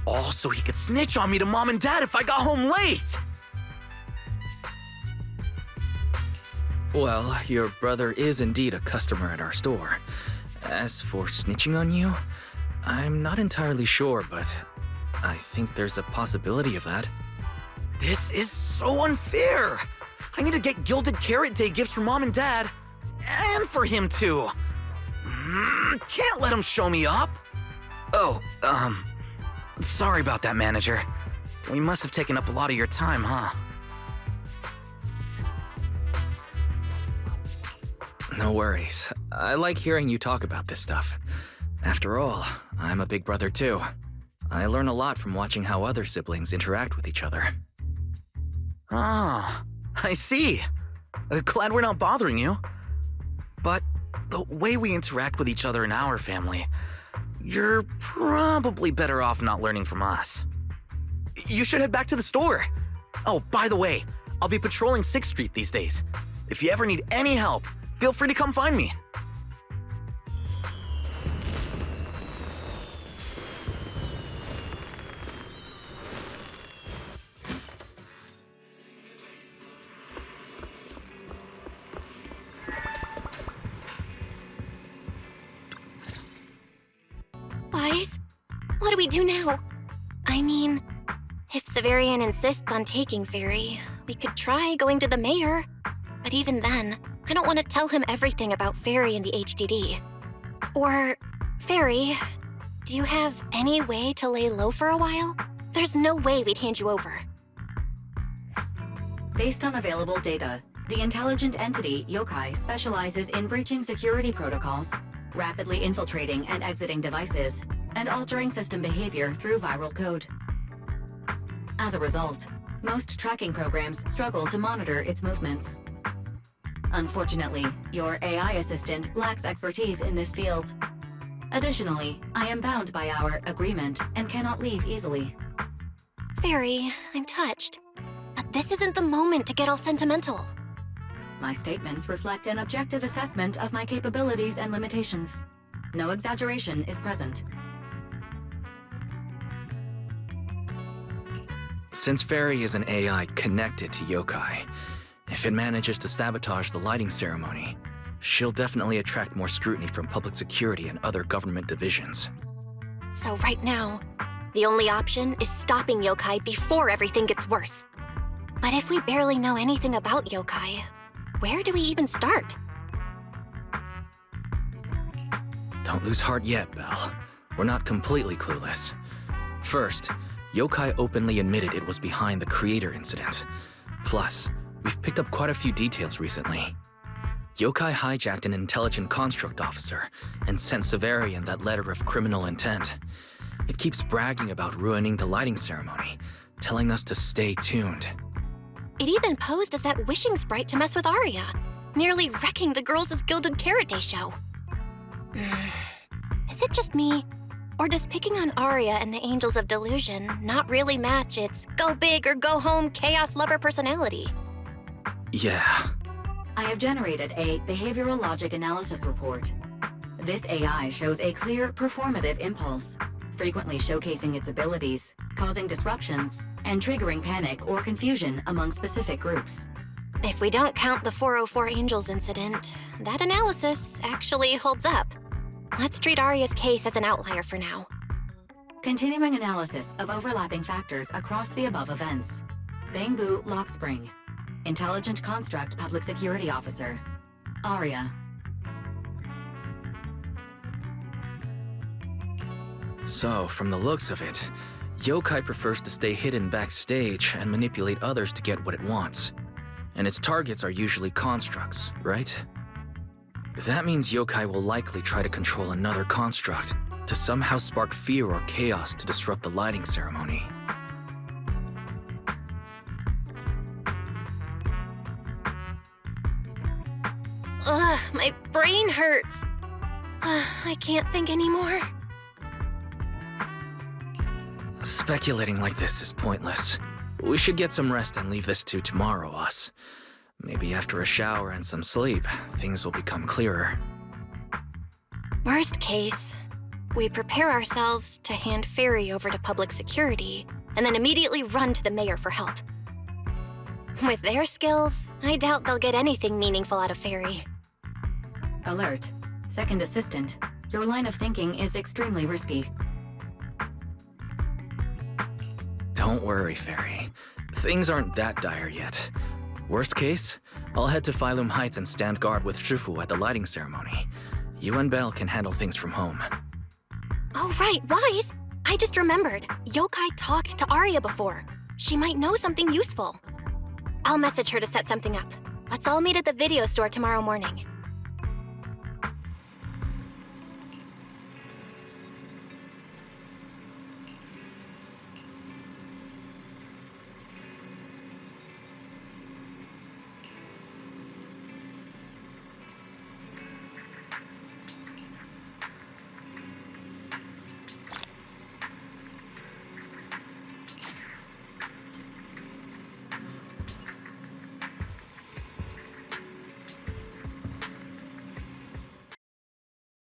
All so he could snitch on me to Mom and Dad if I got home late! Well, your brother is indeed a customer at our store. As for snitching on you, I'm not entirely sure, but I think there's a possibility of that. This is so unfair! I need to get Gilded Carrot Day gifts for Mom and Dad, and for him too. Can't let him show me up. Oh, sorry about that, manager. We must have taken up a lot of your time, huh? No worries. I like hearing you talk about this stuff. After all, I'm a big brother too. I learn a lot from watching how other siblings interact with each other. Oh, I see. Glad we're not bothering you. But the way we interact with each other in our family, you're probably better off not learning from us. You should head back to the store. Oh, by the way, I'll be patrolling 6th Street these days. If you ever need any help, feel free to come find me. Wise, what do we do now? I mean, if Severian insists on taking Fairy, we could try going to the mayor. But even then, I don't want to tell him everything about Fairy and the HDD. Or, Fairy, do you have any way to lay low for a while? There's no way we'd hand you over. Based on available data, the intelligent entity, Yokai, specializes in breaching security protocols, rapidly infiltrating and exiting devices, and altering system behavior through viral code. As a result, most tracking programs struggle to monitor its movements. Unfortunately, your AI assistant lacks expertise in this field. Additionally, I am bound by our agreement and cannot leave easily. Fairy, I'm touched. But this isn't the moment to get all sentimental. My statements reflect an objective assessment of my capabilities and limitations. No exaggeration is present. Since Fairy is an AI connected to Yokai, if it manages to sabotage the lighting ceremony, she'll definitely attract more scrutiny from public security and other government divisions. So right now, the only option is stopping Yokai before everything gets worse. But if we barely know anything about Yokai, where do we even start? Don't lose heart yet, Belle. We're not completely clueless. First, Yokai openly admitted it was behind the creator incident. Plus, we've picked up quite a few details recently. Yokai hijacked an intelligent construct officer and sent Severian that letter of criminal intent. It keeps bragging about ruining the lighting ceremony, telling us to stay tuned. It even posed as that wishing sprite to mess with Arya, nearly wrecking the girls' Gilded Carrot Day show. Is it just me? Or does picking on Arya and the Angels of Delusion not really match its go big or go home chaos lover personality? Yeah. I have generated a behavioral logic analysis report. This AI shows a clear performative impulse, frequently showcasing its abilities, causing disruptions, and triggering panic or confusion among specific groups. If we don't count the 404 Angels incident, that analysis actually holds up. Let's treat Arya's case as an outlier for now. Continuing analysis of overlapping factors across the above events. Bangbu Lockspring. Intelligent Construct Public Security Officer. Arya. So, from the looks of it, Yokai prefers to stay hidden backstage and manipulate others to get what it wants. And its targets are usually constructs, right? That means Yokai will likely try to control another construct to somehow spark fear or chaos to disrupt the lighting ceremony. Ugh, my brain hurts. I can't think anymore. Speculating like this is pointless. We should get some rest and leave this to tomorrow, us. Maybe after a shower and some sleep, things will become clearer. Worst case, we prepare ourselves to hand Fairy over to public security and then immediately run to the mayor for help. With their skills, I doubt they'll get anything meaningful out of Fairy. Alert. Second assistant. Your line of thinking is extremely risky. Don't worry, Fairy. Things aren't that dire yet. Worst case, I'll head to Phylum Heights and stand guard with Shifu at the lighting ceremony. You and Belle can handle things from home. Oh right, Wise! I just remembered. Yokai talked to Arya before. She might know something useful. I'll message her to set something up. Let's all meet at the video store tomorrow morning.